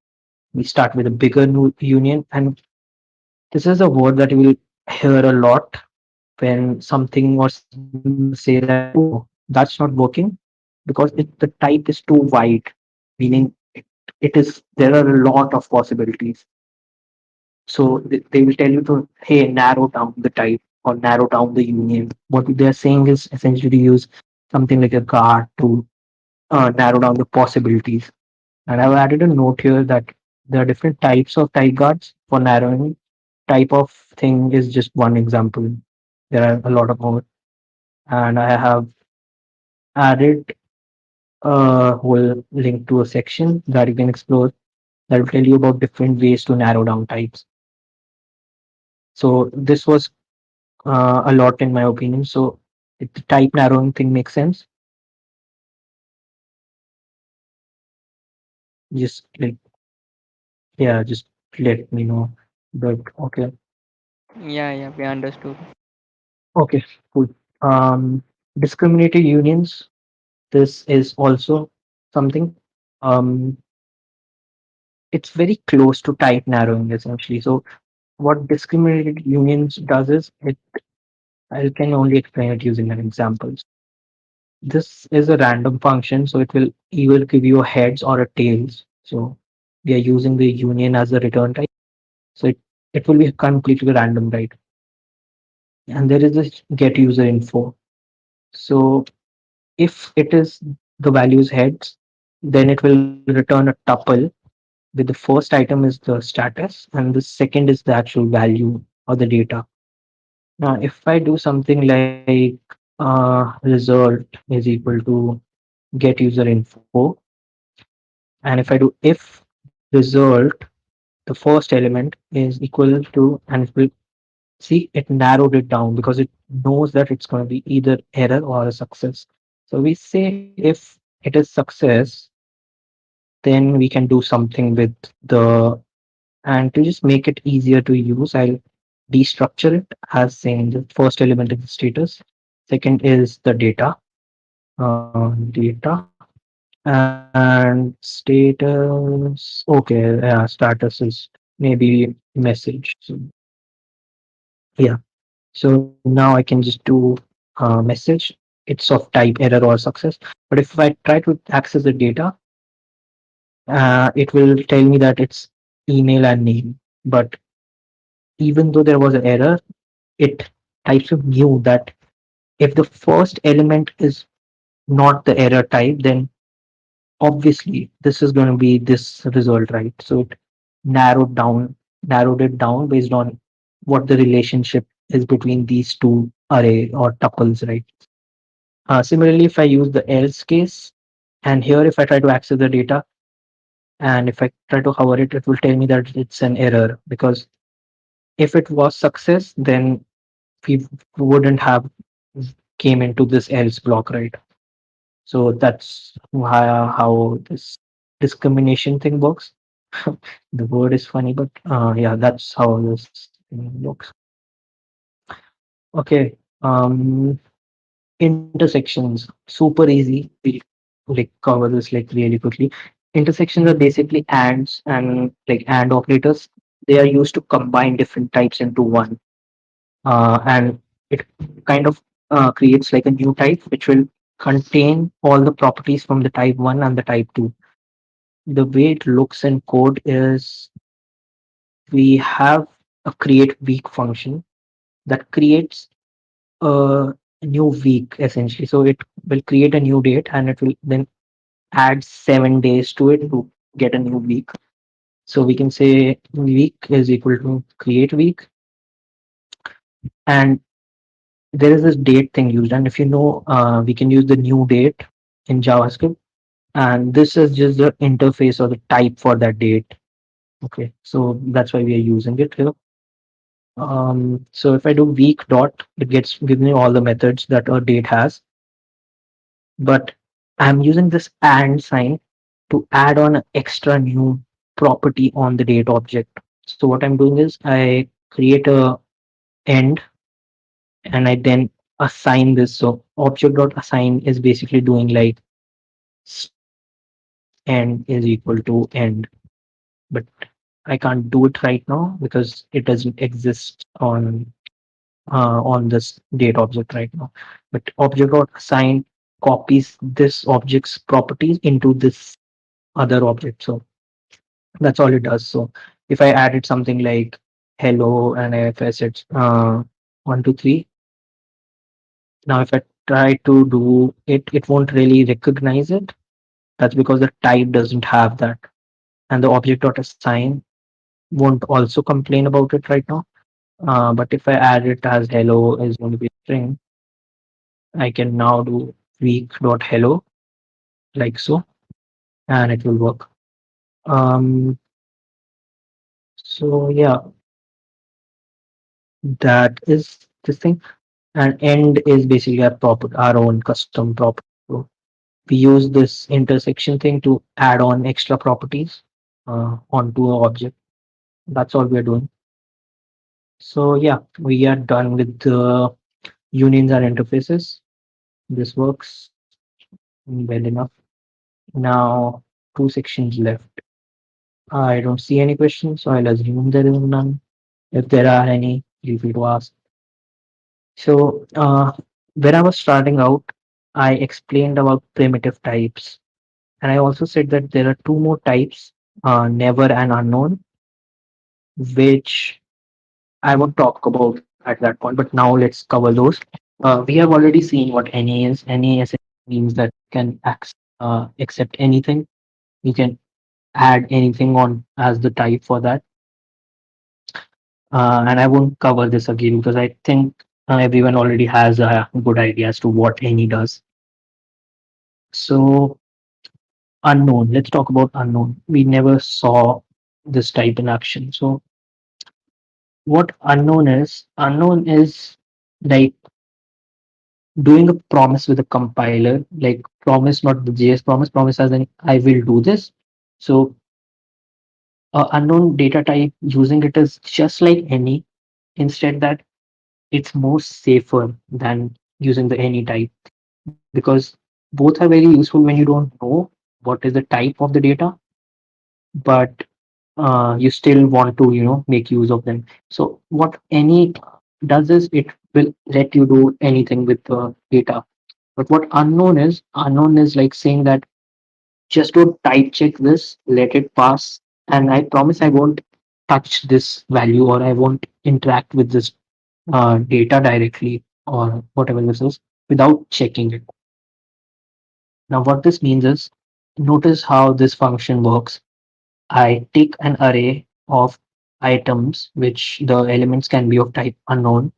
We start with a bigger union, and this is a word that you will hear a lot when something or someone will say that, oh no, that's not working because the type is too wide, meaning it is there are a lot of possibilities. So they will tell you to, hey, narrow down the type or narrow down the union. What they're saying is essentially to use something like a guard to narrow down the possibilities. And I've added a note here that there are different types of type guards for narrowing. Type of thing is just one example. There are a lot of more. And I have added a whole link to a section that you can explore that will tell you about different ways to narrow down types. So this was a lot in my opinion. So if the type narrowing thing makes sense, just like yeah, just let me know. But okay, Yeah, yeah, we understood. okay, cool. Discriminated unions. This is also something. Um, it's very close to type narrowing essentially. So what discriminated unions does is I can only explain it using an example. This is a random function, so it will either give you a heads or a tails. So we are using the union as a return type. So it will be completely random, right? And there is this get user info. So if it is the value is heads, then it will return a tuple with the first item is the status and the second is the actual value or the data. Now, if I do something like result is equal to get user info, and if I do if result, the first element is equal to, and it will see it narrowed it down because it knows that it's going to be either error or a success. So we say if it is success, then we can do something with the, and to just make it easier to use, I'll destructure it as saying the first element is the status, second is the data, data, and status. Okay, yeah, status is maybe message. So, yeah. So now I can just do message. It's of type error or success. But if I try to access the data, it will tell me that it's email and name. But even though there was an error, it types of knew that if the first element is not the error type, then obviously this is going to be this result, right? So it narrowed it down based on what the relationship is between these two array or tuples, right? Similarly, if I use the else case, and here if I try to access the data and if I try to hover it, it will tell me that it's an error because if it was success, then we wouldn't have came into this else block, right? So that's how this discrimination thing works. The word is funny, but yeah, that's how this thing works. Okay. Intersections, super easy. We like cover this like really quickly. Intersections are basically ands and like and operators. They are used to combine different types into one, and it kind of creates like a new type which will contain all the properties from the type 1 and the type 2. The way it looks in code is we have a create week function that creates a new week essentially. So it will create a new date and it will then add 7 days to it to get a new week. So we can say week is equal to create week, and there is this date thing used. And if you know, we can use the new date in JavaScript, and this is just the interface or the type for that date. Okay, so that's why we are using it here. So if I do week dot, it gets give me all the methods that a date has, but I'm using this and sign to add on an extra new property on the date object. So what I'm doing is I create a end and I then assign this. So object dot assign is basically doing like end is equal to end, but I can't do it right now because it doesn't exist on this date object right now. But object dot assign copies this object's properties into this other object. So that's all it does. So if I added something like hello and if I said 1, 2, 3, now if I try to do it, it won't really recognize it. That's because the type doesn't have that. And the object dot assign won't also complain about it right now. But if I add it as hello is going to be a string, I can now do week dot hello like so, and it will work. Um, so yeah, that is this thing. And end is basically our own custom property. So we use this intersection thing to add on extra properties onto an object. That's all we're doing. So yeah, we are done with the unions and interfaces. This works well enough. Now, two sections left. I don't see any questions, so I'll assume there is none. If there are any, feel free to ask. So, when I was starting out, I explained about primitive types, and I also said that there are two more types, never and unknown, which I won't talk about at that point. But now let's cover those. We have already seen what any is. Any essentially means that can accept anything. You can add anything on as the type for that. And I won't cover this again because I think everyone already has a good idea as to what any does. So unknown. Let's talk about unknown. We never saw this type in action. So what unknown is? Unknown is like doing a promise with a compiler, like promise, not the JS promise. Promise as in I will do this. So unknown data type using it is just like any. Instead, that it's more safer than using the any type because both are very useful when you don't know what is the type of the data, but you still want to make use of them. So what any does is it will let you do anything with the data. But what unknown is like saying that just don't type check this, let it pass, and I promise I won't touch this value or I won't interact with this data directly or whatever this is without checking it. Now, what this means is notice how this function works. I take an array of items, which the elements can be of type unknown,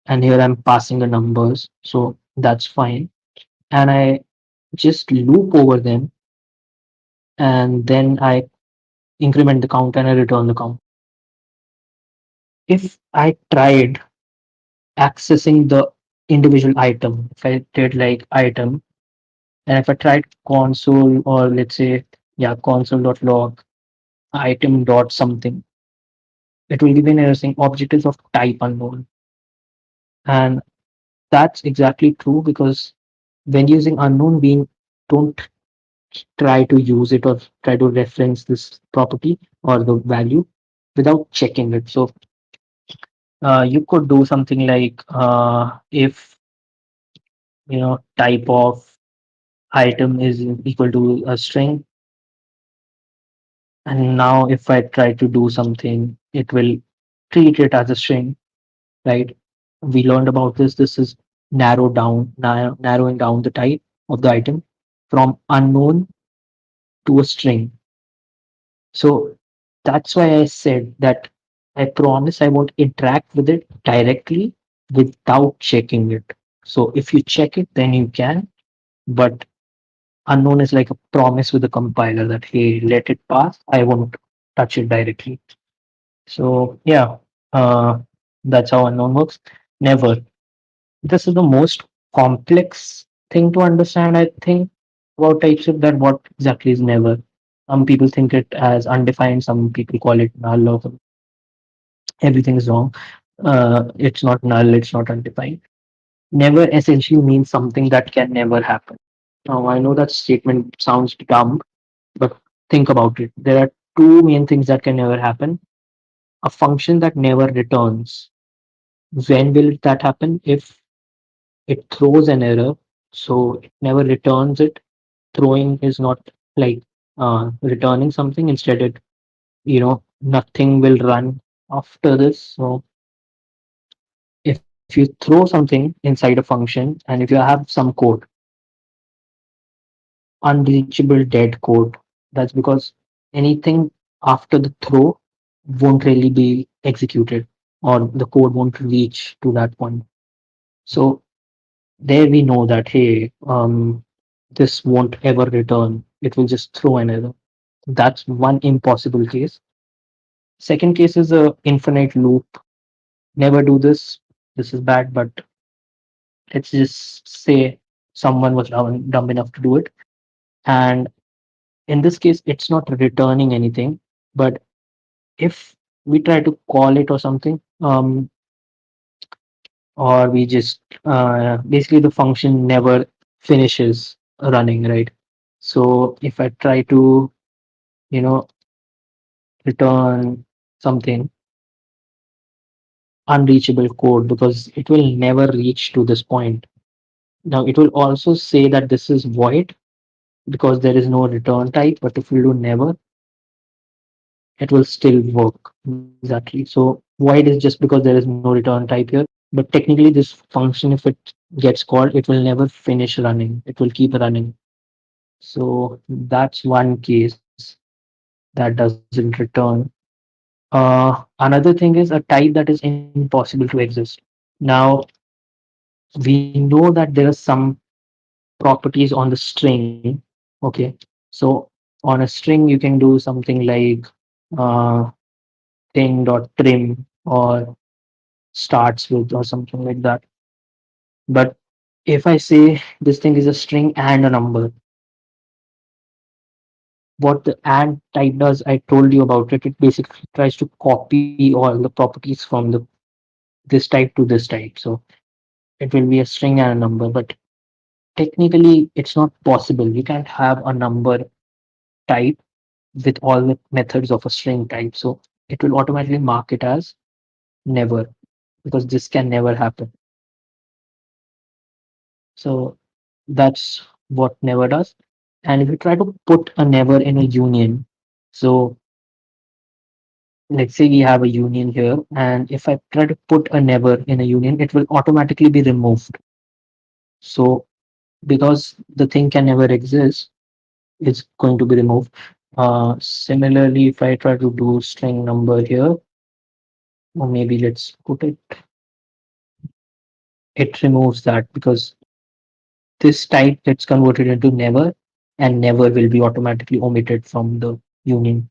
and here I'm passing the numbers, so that's fine. And I just loop over them, and then I increment the count and I return the count. If I tried accessing the individual item, if I did like item, and if I tried console or let's say, yeah, console.log item dot something, it will give me an error saying object is of type unknown. And that's exactly true because when using unknown, we don't try to use it or try to reference this property or the value without checking it. So you could do something like if type of item is equal to a string, and now if I try to do something, it will treat it as a string, right? We learned about this. This is narrowing down the type of the item from unknown to a string. So that's why I said that I promise I won't interact with it directly without checking it. So if you check it, then you can, but unknown is like a promise with the compiler that, hey, let it pass. I won't touch it directly. So yeah, uh, that's how unknown works. Never. This is the most complex thing to understand, I think, about TypeScript, that what exactly is never. Some people think it as undefined, some people call it null, or everything is wrong. It's not null, it's not undefined. Never essentially means something that can never happen. Now, I know that statement sounds dumb, but think about it. There are two main things that can never happen. A function that never returns. When will that happen? If it throws an error, so it never returns it. Throwing is not like returning something. Instead, nothing will run after this. So if you throw something inside a function, and if you have some code, unreachable dead code, that's because anything after the throw won't really be executed, or the code won't reach to that point. So there we know that, hey, this won't ever return. It will just throw an error. That's one impossible case. Second case is a infinite loop. Never do this. This is bad, but let's just say someone was dumb enough to do it. And in this case, it's not returning anything. But if we try to call it or something, or we just basically the function never finishes running, right? So if I try to, you know, return something, unreachable code, because it will never reach to this point. Now it will also say that this is void because there is no return type, but if you do never, it will still work exactly. So void is just because there is no return type here, but technically this function, if it gets called, it will never finish running. It will keep running. So that's one case that doesn't return. Another thing is a type that is impossible to exist. Now, we know that there are some properties on the string. Okay. So on a string, you can do something like uh, thing.trim or starts with or something like that. But if I say this thing is a string and a number, what the and type does, I told you about it. It basically tries to copy all the properties from the this type to this type. So it will be a string and a number, but technically it's not possible. You can't have a number type with all the methods of a string type. So it will automatically mark it as never, because this can never happen. So that's what never does. And if you try to put a never in a union, so let's say we have a union here, and if I try to put a never in a union, it will automatically be removed. So because the thing can never exist, it's going to be removed. Similarly, if I try to do string number here, or maybe let's put it, it removes that because this type gets converted into never, and never will be automatically omitted from the union.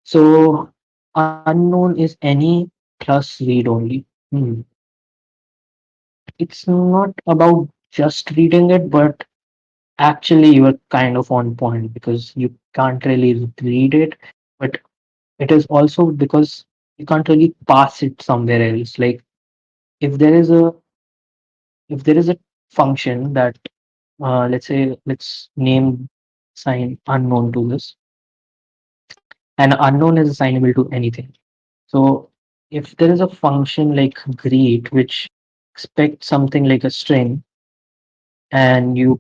So unknown is any plus read only. It's not about just reading it, but actually you are kind of on point because you can't really read it, but it is also because you can't really pass it somewhere else. Like if there is a if there is a function that let's say let's name assign unknown to this, and unknown is assignable to anything. So if there is a function like greet which expects something like a string, and you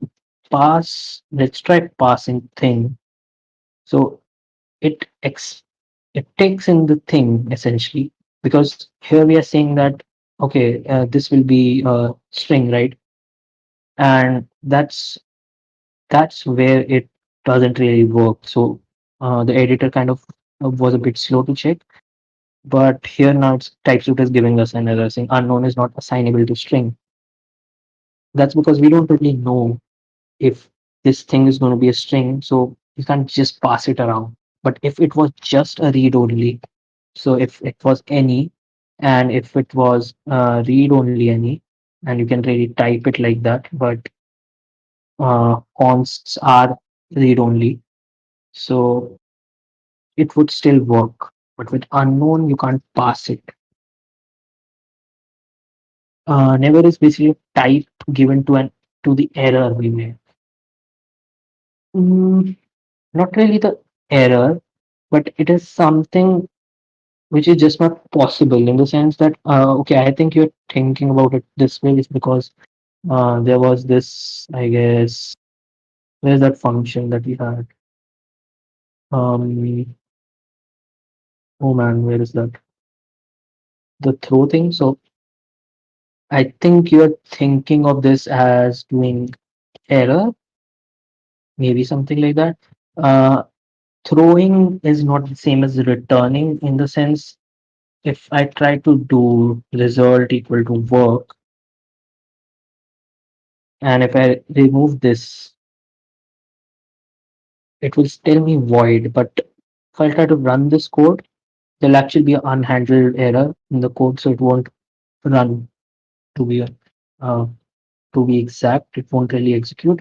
pass, let's try passing thing. So it ex it takes in the thing essentially, because here we are saying that okay, this will be a string, right? And that's where it doesn't really work. So the editor kind of was a bit slow to check, but here now it's TypeScript is giving us an error saying unknown is not assignable to string. That's because we don't really know if this thing is going to be a string, so you can't just pass it around. But if it was just a read only, so if it was any, and if it was read only any, and you can really type it like that, but consts are read only, so it would still work. But with unknown, you can't pass it. Never is basically a type given to the error we made. Mm, not really the error, but it is something which is just not possible in the sense that okay, I think you're thinking about it this way is because there was this, I guess, where's that function that we had? Um, oh man, where is that? The throw thing. So I think you're thinking of this as doing error, maybe something like that. Uh, Throwing is not the same as returning in the sense if I try to do result equal to work, and if I remove this, it will tell me void. But if I try to run this code, there'll actually be an unhandled error in the code, so it won't run to be uh, to be exact. It won't really execute.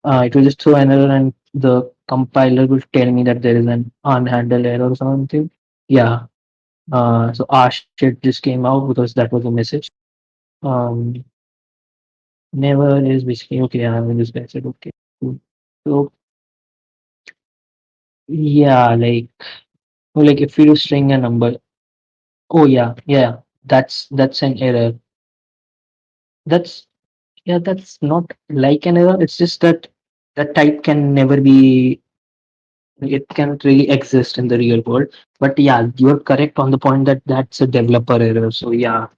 It will just throw an error, and the compiler will tell me that there is an unhandled error or something. Yeah. So shit just came out because that was a message. Um, Never is basically okay. I'm in this guy said okay. Cool. So yeah, like if you do string a number, oh yeah, that's an error. That's yeah, that's not like an error. It's just that that type can never be. It can't really exist in the real world. But yeah, you're correct on the point that that's a developer error. So yeah,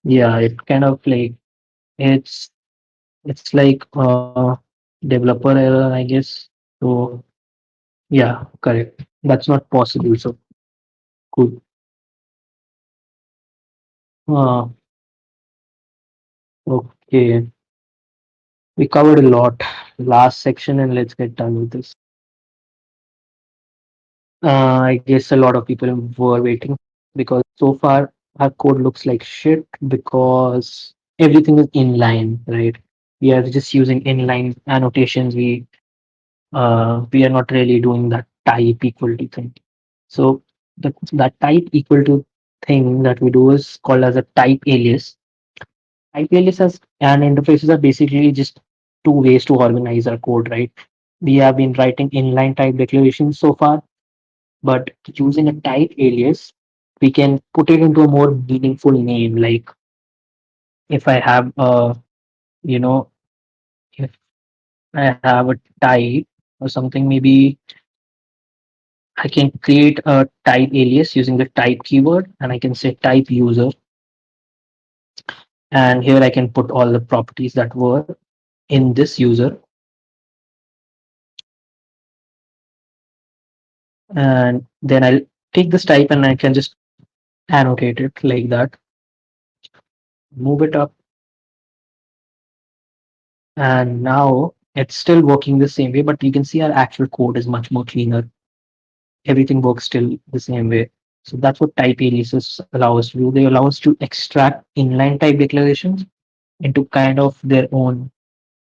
it kind of like it's it's like developer error, I guess. So yeah, correct. That's not possible. So cool. Uh, okay, we covered a lot. Last section, and let's get done with this. I guess a lot of people were waiting because so far our code looks like shit because everything is inline, right? We are just using inline annotations. We are not really doing that type equal to thing. So that type equal to thing that we do is called as a type alias. Type aliases and interfaces are basically just two ways to organize our code, right? We have been writing inline type declarations so far, but using a type alias, we can put it into a more meaningful name. Like if I have you know, if I have a type or something, maybe I can create a type alias using the type keyword, and I can say type user, and here I can put all the properties that were in this user, and then I'll take this type and I can just annotate it like that, move it up, and now it's still working the same way, but you can see our actual code is much more cleaner. Everything works still the same way. So that's what type aliases allow us to do. They allow us to extract inline type declarations into kind of their own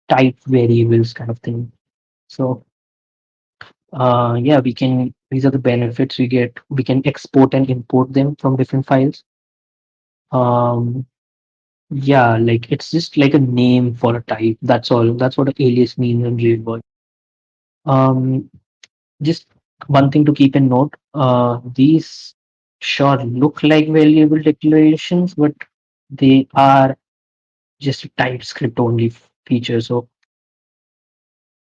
type variables kind of thing. So yeah, we can, these are the benefits we get. We can export and import them from different files. Um, yeah, like it's just like a name for a type. That's all. That's what an alias means in real world. Um, just one thing to keep in note, these sure look like variable declarations, but they are just a TypeScript only feature. So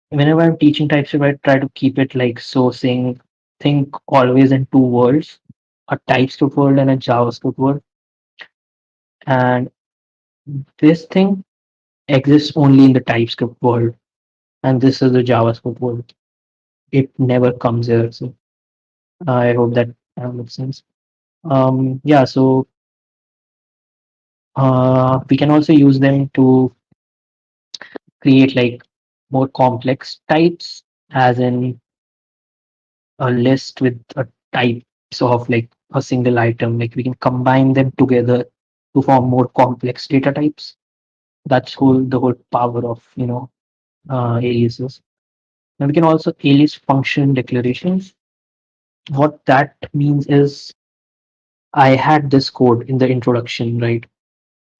whenever I'm teaching TypeScript, I try to keep it like so, saying think always in two worlds, a TypeScript world and a JavaScript world. And this thing exists only in the TypeScript world, and this is the JavaScript world. It never comes here. So I hope that makes sense. Yeah, so we can also use them to create like more complex types, as in a list with a types of like a single item. Like we can combine them together to form more complex data types. That's whole the whole power of aliases. And we can also alias function declarations. What that means is I had this code in the introduction, right?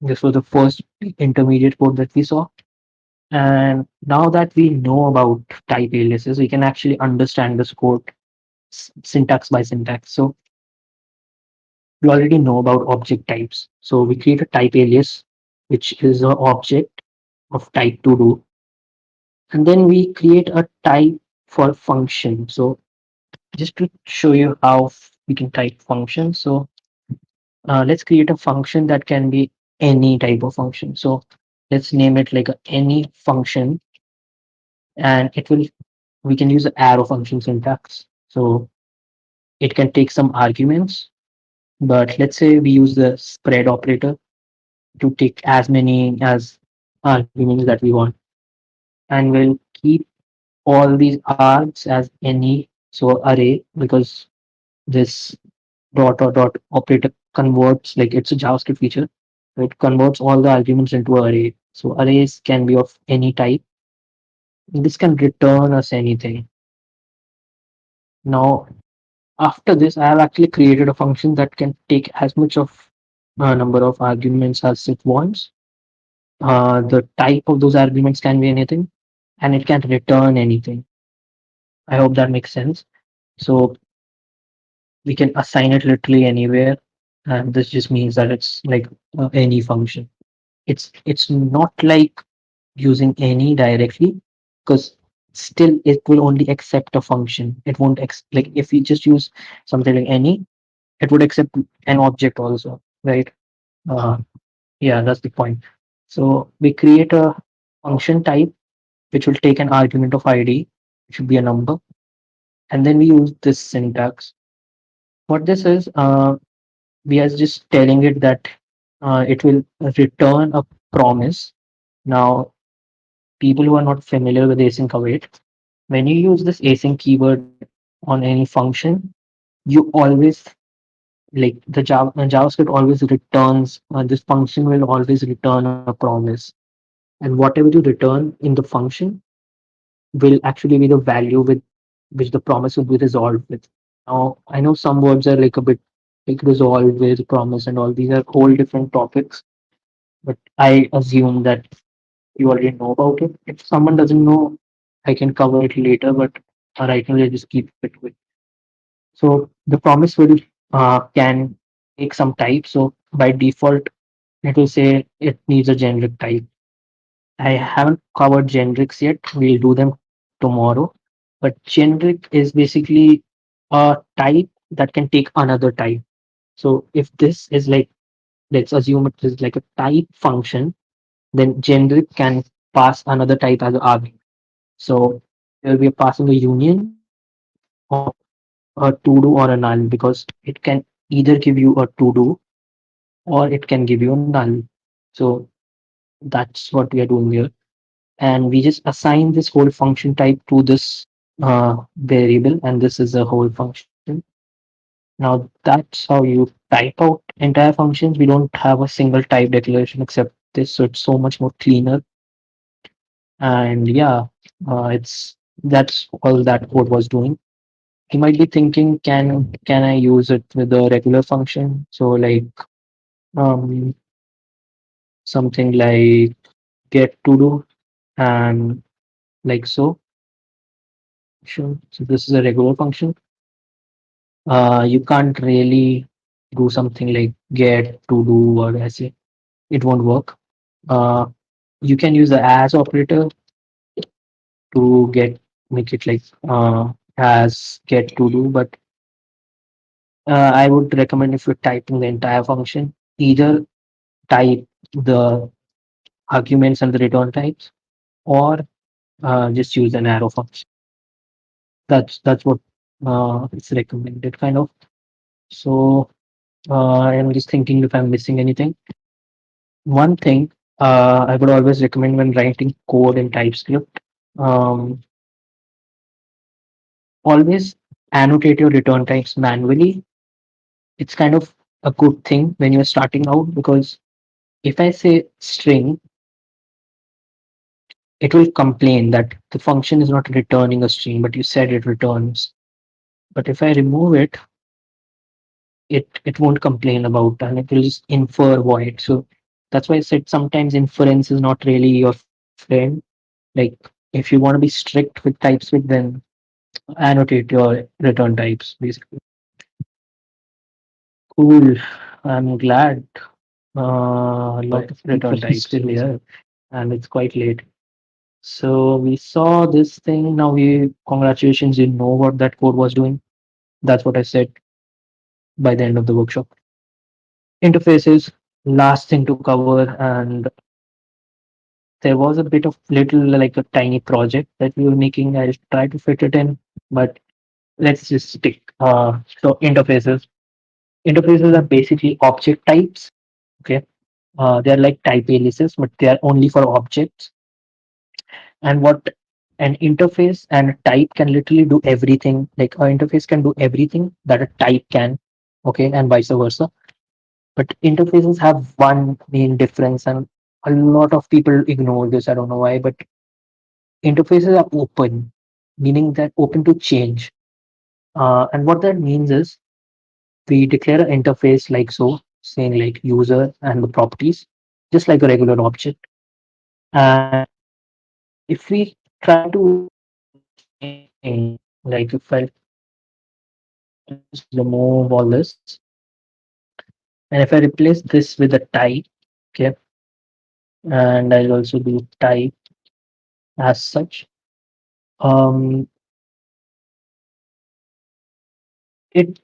This was the first intermediate code that we saw. And now that we know about type aliases, we can actually understand this code syntax by syntax. So we already know about object types. So we create a type alias, which is an object of type to do. And then we create a type for function. So just to show you how we can type function. So let's create a function that can be any type of function. So let's name it like a any function, and it will we can use the arrow function syntax. So it can take some arguments, but let's say we use the spread operator to take as many as arguments that we want, and we'll keep all these args as any so array, because this dot or dot operator converts, like it's a JavaScript feature. It converts all the arguments into array. So arrays can be of any type. This can return us anything. Now, after this, I have actually created a function that can take as much of a number of arguments as it wants. The type of those arguments can be anything, and it can return anything. I hope that makes sense. So we can assign it literally anywhere, and this just means that it's like any function. It's not like using any directly, because still it will only accept a function. It won't like if we just use something like any, it would accept an object also, right? Uh, yeah, that's the point. So we create a function type which will take an argument of ID, which should be a number, and then we use this syntax. What this is, we are just telling it that it will return a promise. Now, people who are not familiar with async await, when you use this async keyword on any function, you always like JavaScript always returns this function will always return a promise, and whatever you return in the function will actually be the value with which the promise will be resolved with. Now, I know some words are like a bit like resolved with promise and all these are whole different topics, but I assume that you already know about it. If someone doesn't know, I can cover it later, but right now let's just keep it quick. So the promise will can take some type. So by default, it will say it needs a generic type. I haven't covered generics yet. We'll do them tomorrow. But generic is basically a type that can take another type. So if this is like, let's assume it is like a type function, then generic can pass another type as an argument. So there will be a passing a union or a to do or a null, because it can either give you a to do or it can give you a null. So that's what we are doing here. And we just assign this whole function type to this variable, and this is a whole function. Now that's how you type out entire functions. We don't have a single type declaration except this, so it's so much more cleaner. And yeah, it's that's all that code was doing. You might be thinking, can I use it with a regular function? So like um something like get to do and like so. function. So this is a regular function. You can't really do something like get, to do, or essay. It won't work. Uh, you can use the as operator to get make it like as get to do, but I would recommend if you're typing the entire function, either type the arguments and the return types, or just use an arrow function. That's what it's recommended kind of. So I'm just thinking if I'm missing anything. One thing I would always recommend when writing code in TypeScript, um, always annotate your return types manually. It's kind of a good thing when you're starting out, because if I say string, it will complain that the function is not returning a string, but you said it returns. But if I remove it, it won't complain about, and it will just infer void. So that's why I said sometimes inference is not really your friend. Like if you want to be strict with TypeScript, then annotate your return types basically. Cool. I'm glad a lot of People return are types still in here. here, and it's quite late. So we saw this thing. Now we congratulations, you know what that code was doing. That's what I said by the end of the workshop. Interfaces, last thing to cover, and there was a bit of little like a tiny project that we were making. I'll try to fit it in, but let's just stick. So interfaces. Interfaces are basically object types. Okay. They're like type aliases, but they are only for objects. And what an interface and a type can literally do everything. Like an interface can do everything that a type can. Okay, and vice versa. But interfaces have one main difference, and a lot of people ignore this. I don't know why, but interfaces are open, meaning that open to change. And what that means is we declare an interface like so, saying like user and the properties, just like a regular object. And if we try to anything, like if I just remove all this, and if I replace this with a type, okay, and I'll also do type as such, um, it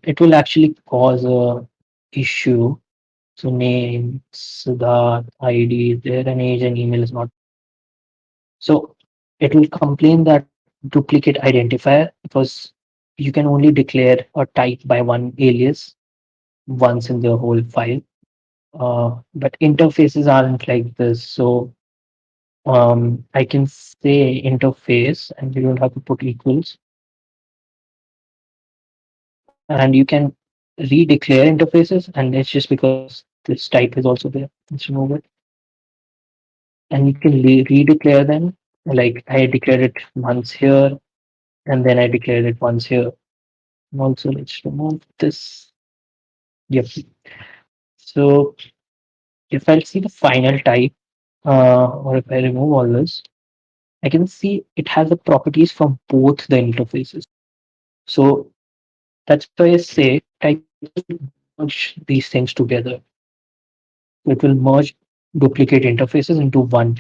it will actually cause a issue. So name, Siddharth, ID is there, and age and email is not. So it will complain that duplicate identifier, because you can only declare a type by one alias once in the whole file. But interfaces aren't like this. So I can say interface and you don't have to put equals, and you can redeclare interfaces, and it's just because this type is also there. Let's remove it, and you can redeclare them. Like I declared it once here, and then I declared it once here. And also, let's remove this. Yep. So if I see the final type, or if I remove all this, I can see it has the properties from both the interfaces. So that's why I say TypeScript will merge these things together. It will merge duplicate interfaces into one.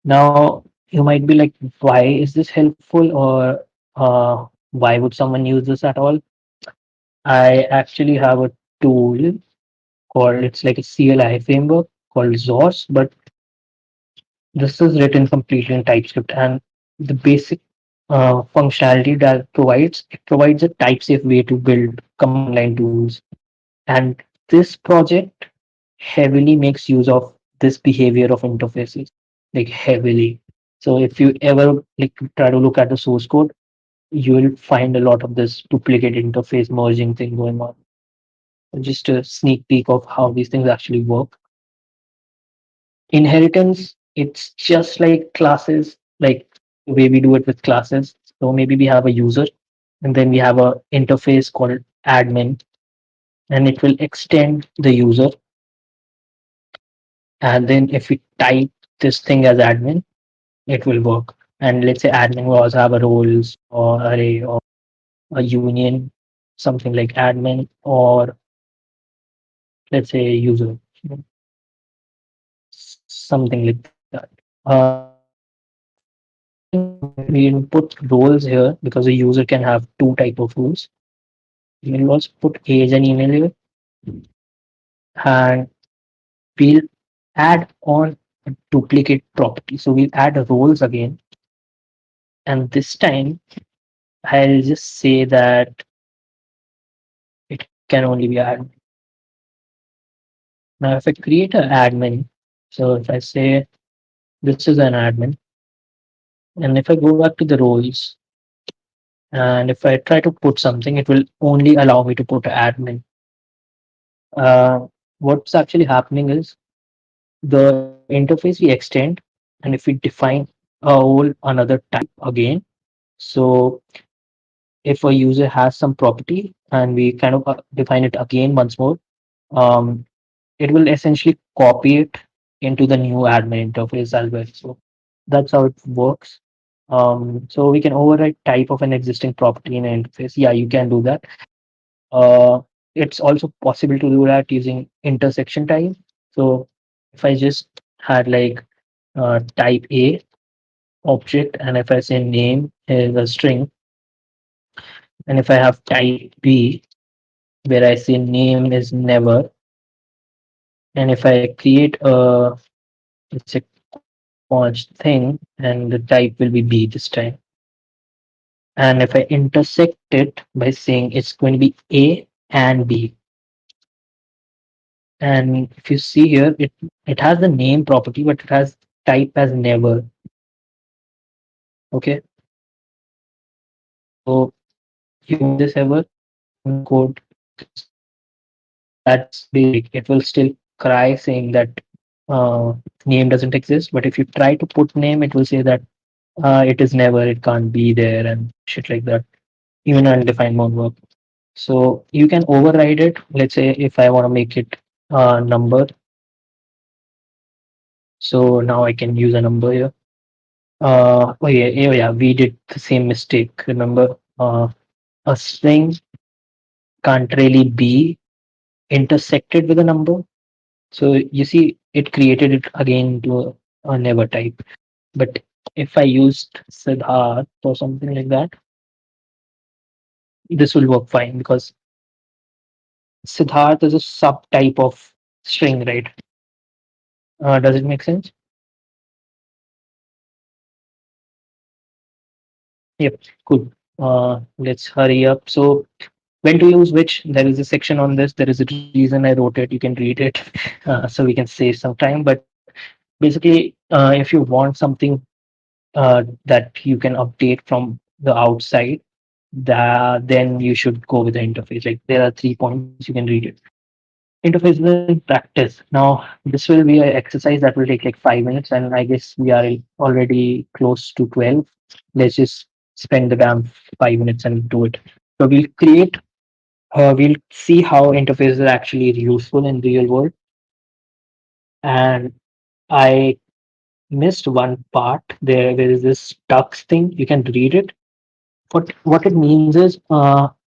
Now, you might be like, why is this helpful, or why would someone use this at all? I actually have a tool called, it's like a CLI framework called Zos, but this is written completely in TypeScript, and the basic functionality that it provides a type safe way to build command line tools. And this project heavily makes use of this behavior of interfaces, like heavily. So if you ever like try to look at the source code, you will find a lot of this duplicate interface merging thing going on. Just a sneak peek of how these things actually work. Inheritance, it's just like classes, like the way we do it with classes. So maybe we have a user, and then we have a interface called admin, and it will extend the user. And then if we type this thing as admin, it will work. And let's say admin will also have a roles or array or a union, something like admin or let's say user, something like that. We input roles here because a user can have two type of roles. We'll also put age and email here, and we'll add on a duplicate property. So we'll add roles again, and this time I'll just say that it can only be admin. Now, if I create an admin, so if I say this is an admin, and if I go back to the roles, and if I try to put something, it will only allow me to put admin. Uh, what's actually happening is the interface we extend, and if we define a whole another type again, so if a user has some property and we kind of define it again once more, um, it will essentially copy it into the new admin interface as well. So that's how it works. So we can override type of an existing property in an interface. Yeah, you can do that. Uh, it's also possible to do that using intersection type. So if I just had like type A object, and if I say name is a string, and if I have type B where I say name is never, and if I create a it's a const thing and the type will be B this time. And if I intersect it by saying it's going to be A and B, and if you see here, it has the name property, but it has type as never. Okay, so you want this ever in code, that's basic. It will still cry saying that uh, name doesn't exist. But if you try to put name, it will say that it is never, it can't be there, and shit like that. Even undefined won't work. So you can override it. Let's say if I want to make it a number, so now I can use a number here. Oh yeah, we did the same mistake. Remember, a string can't really be intersected with a number. So you see, it created it again to a never type. But if I used Siddharth or something like that, this will work fine because Siddharth is a subtype of string, right? Does it make sense? Yep, cool. Let's hurry up. So when to use which, there is a section on this. There is a reason I wrote it. You can read it, so we can save some time. But basically, if you want something that you can update from the outside, then you should go with the interface. Like there are 3 points, you can read it. Interface in practice. Now, this will be an exercise that will take like 5 minutes, and I guess we are already close to 12. Let's just spend the damn 5 minutes and do it. So we'll see how interfaces are actually useful in real world. And I missed one part. There is this tux thing. You can read it. What it means is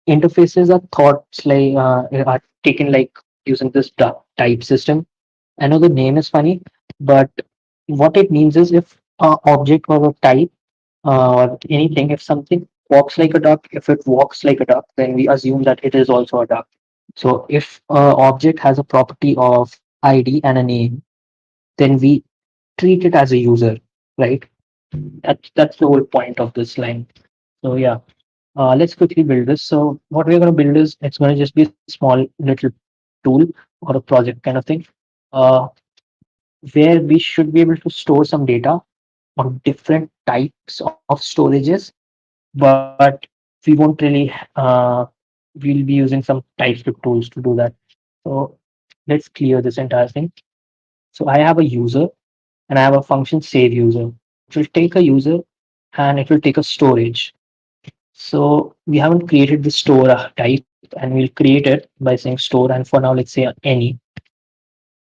interfaces are thoughts like are taken like using this type system. I know the name is funny, but what it means is if object or a type or anything, if something walks like a duck, if it walks like a duck, then we assume that it is also a duck. So if object has a property of ID and a name, then we treat it as a user, right? That's the whole point of this line. So yeah, let's quickly build this. So what we're going to build is it's going to just be a small little tool or a project kind of thing, uh, where we should be able to store some data on different types of storages, but we won't really we'll be using some TypeScript tools to do that. So let's clear this entire thing. So I have a user and I have a function save user. It will take a user and it will take a storage. So we haven't created the store type, and we'll create it by saying store, and for now let's say any,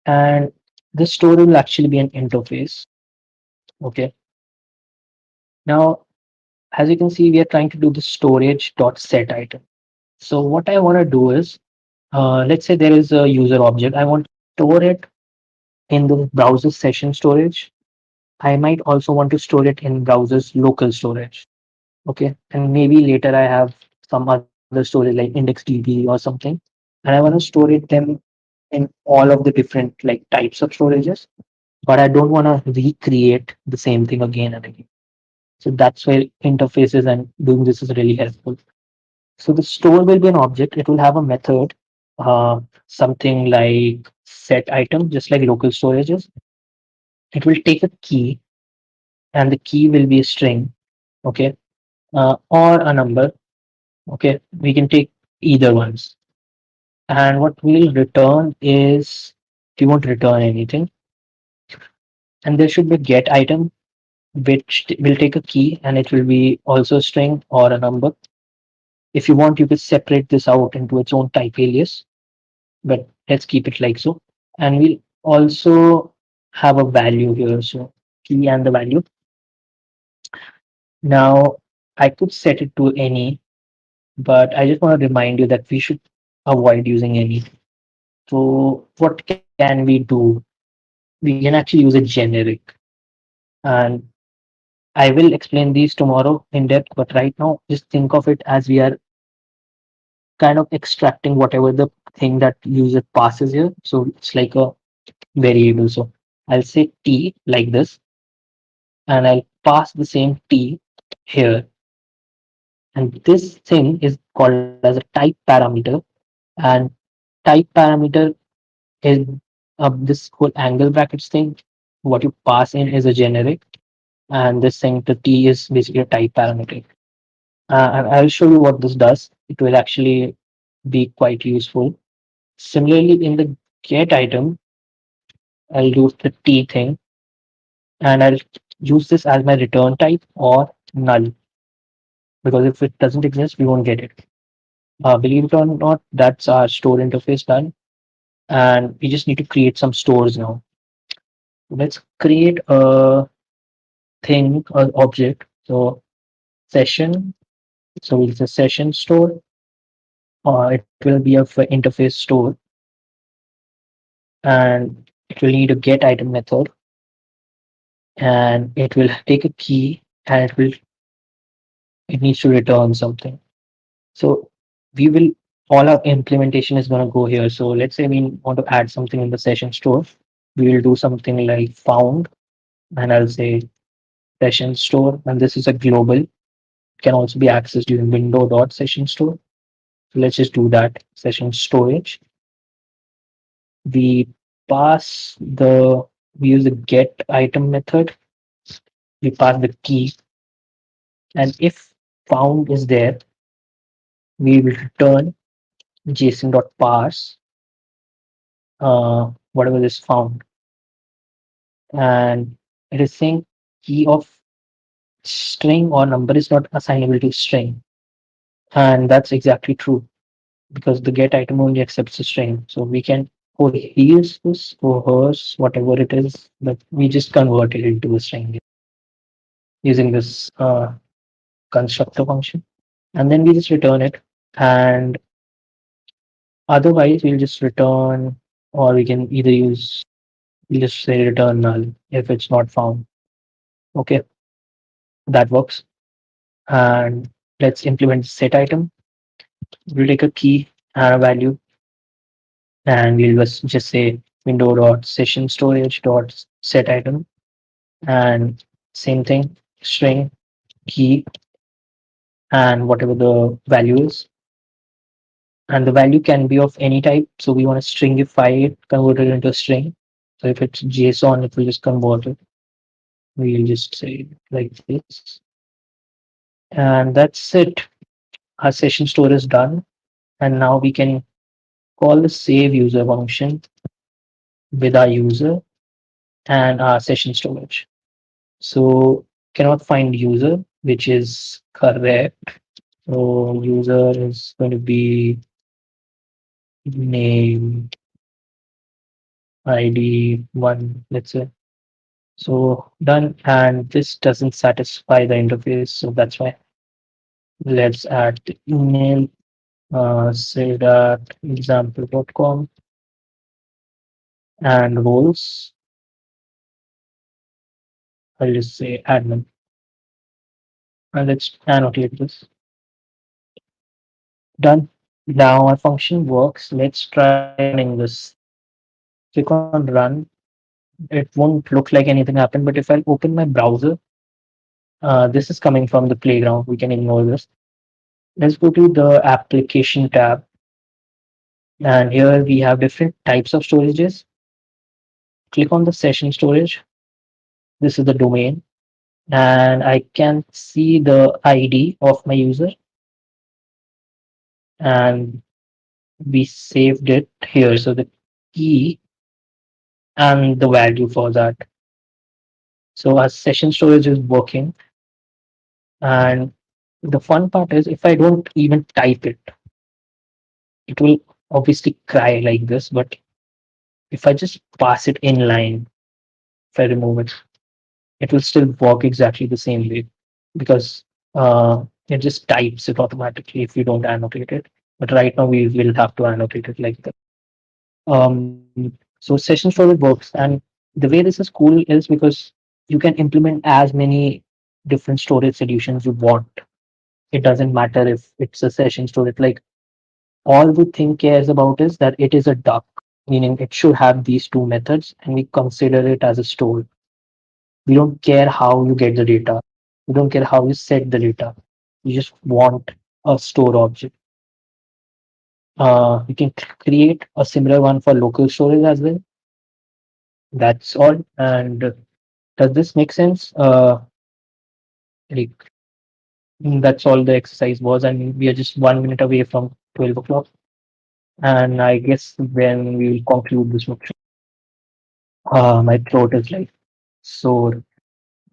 and the store will actually be an interface. Okay, Now, as you can see, we are trying to do the storage dot set item. So what I want to do is, let's say there is a user object. I want to store it in the browser session storage. I might also want to store it in browser's local storage. Okay. And maybe later I have some other storage like IndexDB or something. And I want to store it them in all of the different like types of storages, but I don't want to recreate the same thing again and again. So that's why interfaces and doing this is really helpful. So the store will be an object. It will have a method, something like set item, just like local storages. It will take a key, and the key will be a string, okay, or a number. Okay, we can take either ones. And what we'll return is we won't return anything. And there should be a get item, which will take a key, and it will be also a string or a number. If you want, you could separate this out into its own type alias, but let's keep it like so. And we'll also have a value here, so key and the value. Now I could set it to any, but I just want to remind you that we should avoid using any. So what can we do? We can actually use a generic, and I will explain these tomorrow in depth, but right now just think of it as we are kind of extracting whatever the thing that user passes here. So it's like a variable. So I'll say t like this, and I'll pass the same t here. And this thing is called as a type parameter. And type parameter is this whole angle brackets thing. What you pass in is a generic, and this thing, the t is basically a type parameter. And I'll show you what this does. It will actually be quite useful. Similarly, in the get item, I'll use the t thing, and I'll use this as my return type or null, because if it doesn't exist, we won't get it. Believe it or not, that's our store interface done. And we just need to create some stores now. Let's create a thing, an object. So session. So it's a session store. It will be a interface store, and it will need a get item method, and it will take a key, and it needs to return something. So we will all our implementation is going to go here. So let's say we want to add something in the session store. We will do something like found, and I'll say session store, and this is a global. It can also be accessed using window.session store. So let's just do that. Session storage. We pass the we use the get item method. We pass the key, and if found is there, we will return json.parse whatever is found, and it is saying key of string or number is not assignable to string, and that's exactly true because the get item only accepts a string. So we can coerce this, coerce whatever it is, but we just convert it into a string using this constructor function, and then we just return it. And otherwise, we'll just return, or we can either use we'll just say return null if it's not found. Okay, that works. And let's implement set item. We'll take a key and a value, and we'll just say window dot session storage dot set item, and same thing, string key and whatever the value is. And the value can be of any type. So we want to stringify it, convert it into a string. So if it's JSON, it will just convert it. We'll just say like this. And that's it. Our session store is done. And now we can call the save user function with our user and our session storage. So cannot find user, which is correct. So user is going to be name ID one, let's say. So done, and this doesn't satisfy the interface, so that's why let's add the email, say that example.com and roles. I'll just say admin, and let's annotate this. Done. Now our function works. Let's try running this. Click on run. It won't look like anything happened, but if I open my browser, this is coming from the playground. We can ignore this. Let's go to the application tab, and here we have different types of storages. Click on the session storage. This is the domain, and I can see the ID of my user, and we saved it here. So the key and the value for that. So our session storage is working, and the fun part is if I don't even type it, it will obviously cry like this. But if I just pass it in line, if I remove it, it will still work exactly the same way because it just types it automatically if you don't annotate it. But right now we will have to annotate it like that. So session storage works, and the way this is cool is because you can implement as many different storage solutions you want. It doesn't matter if it's a session storage. Like all the thing cares about is that it is a duck, meaning it should have these two methods, and we consider it as a store. We don't care how you get the data. We don't care how you set the data. You just want a store object. You can create a similar one for local storage as well. That's all. And does this make sense? Like, that's all the exercise was, and we are just 1 minute away from 12 o'clock. And I guess then we will conclude this workshop. My throat is like sore.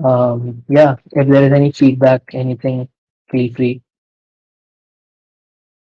Yeah, if there is any feedback, anything, feel free.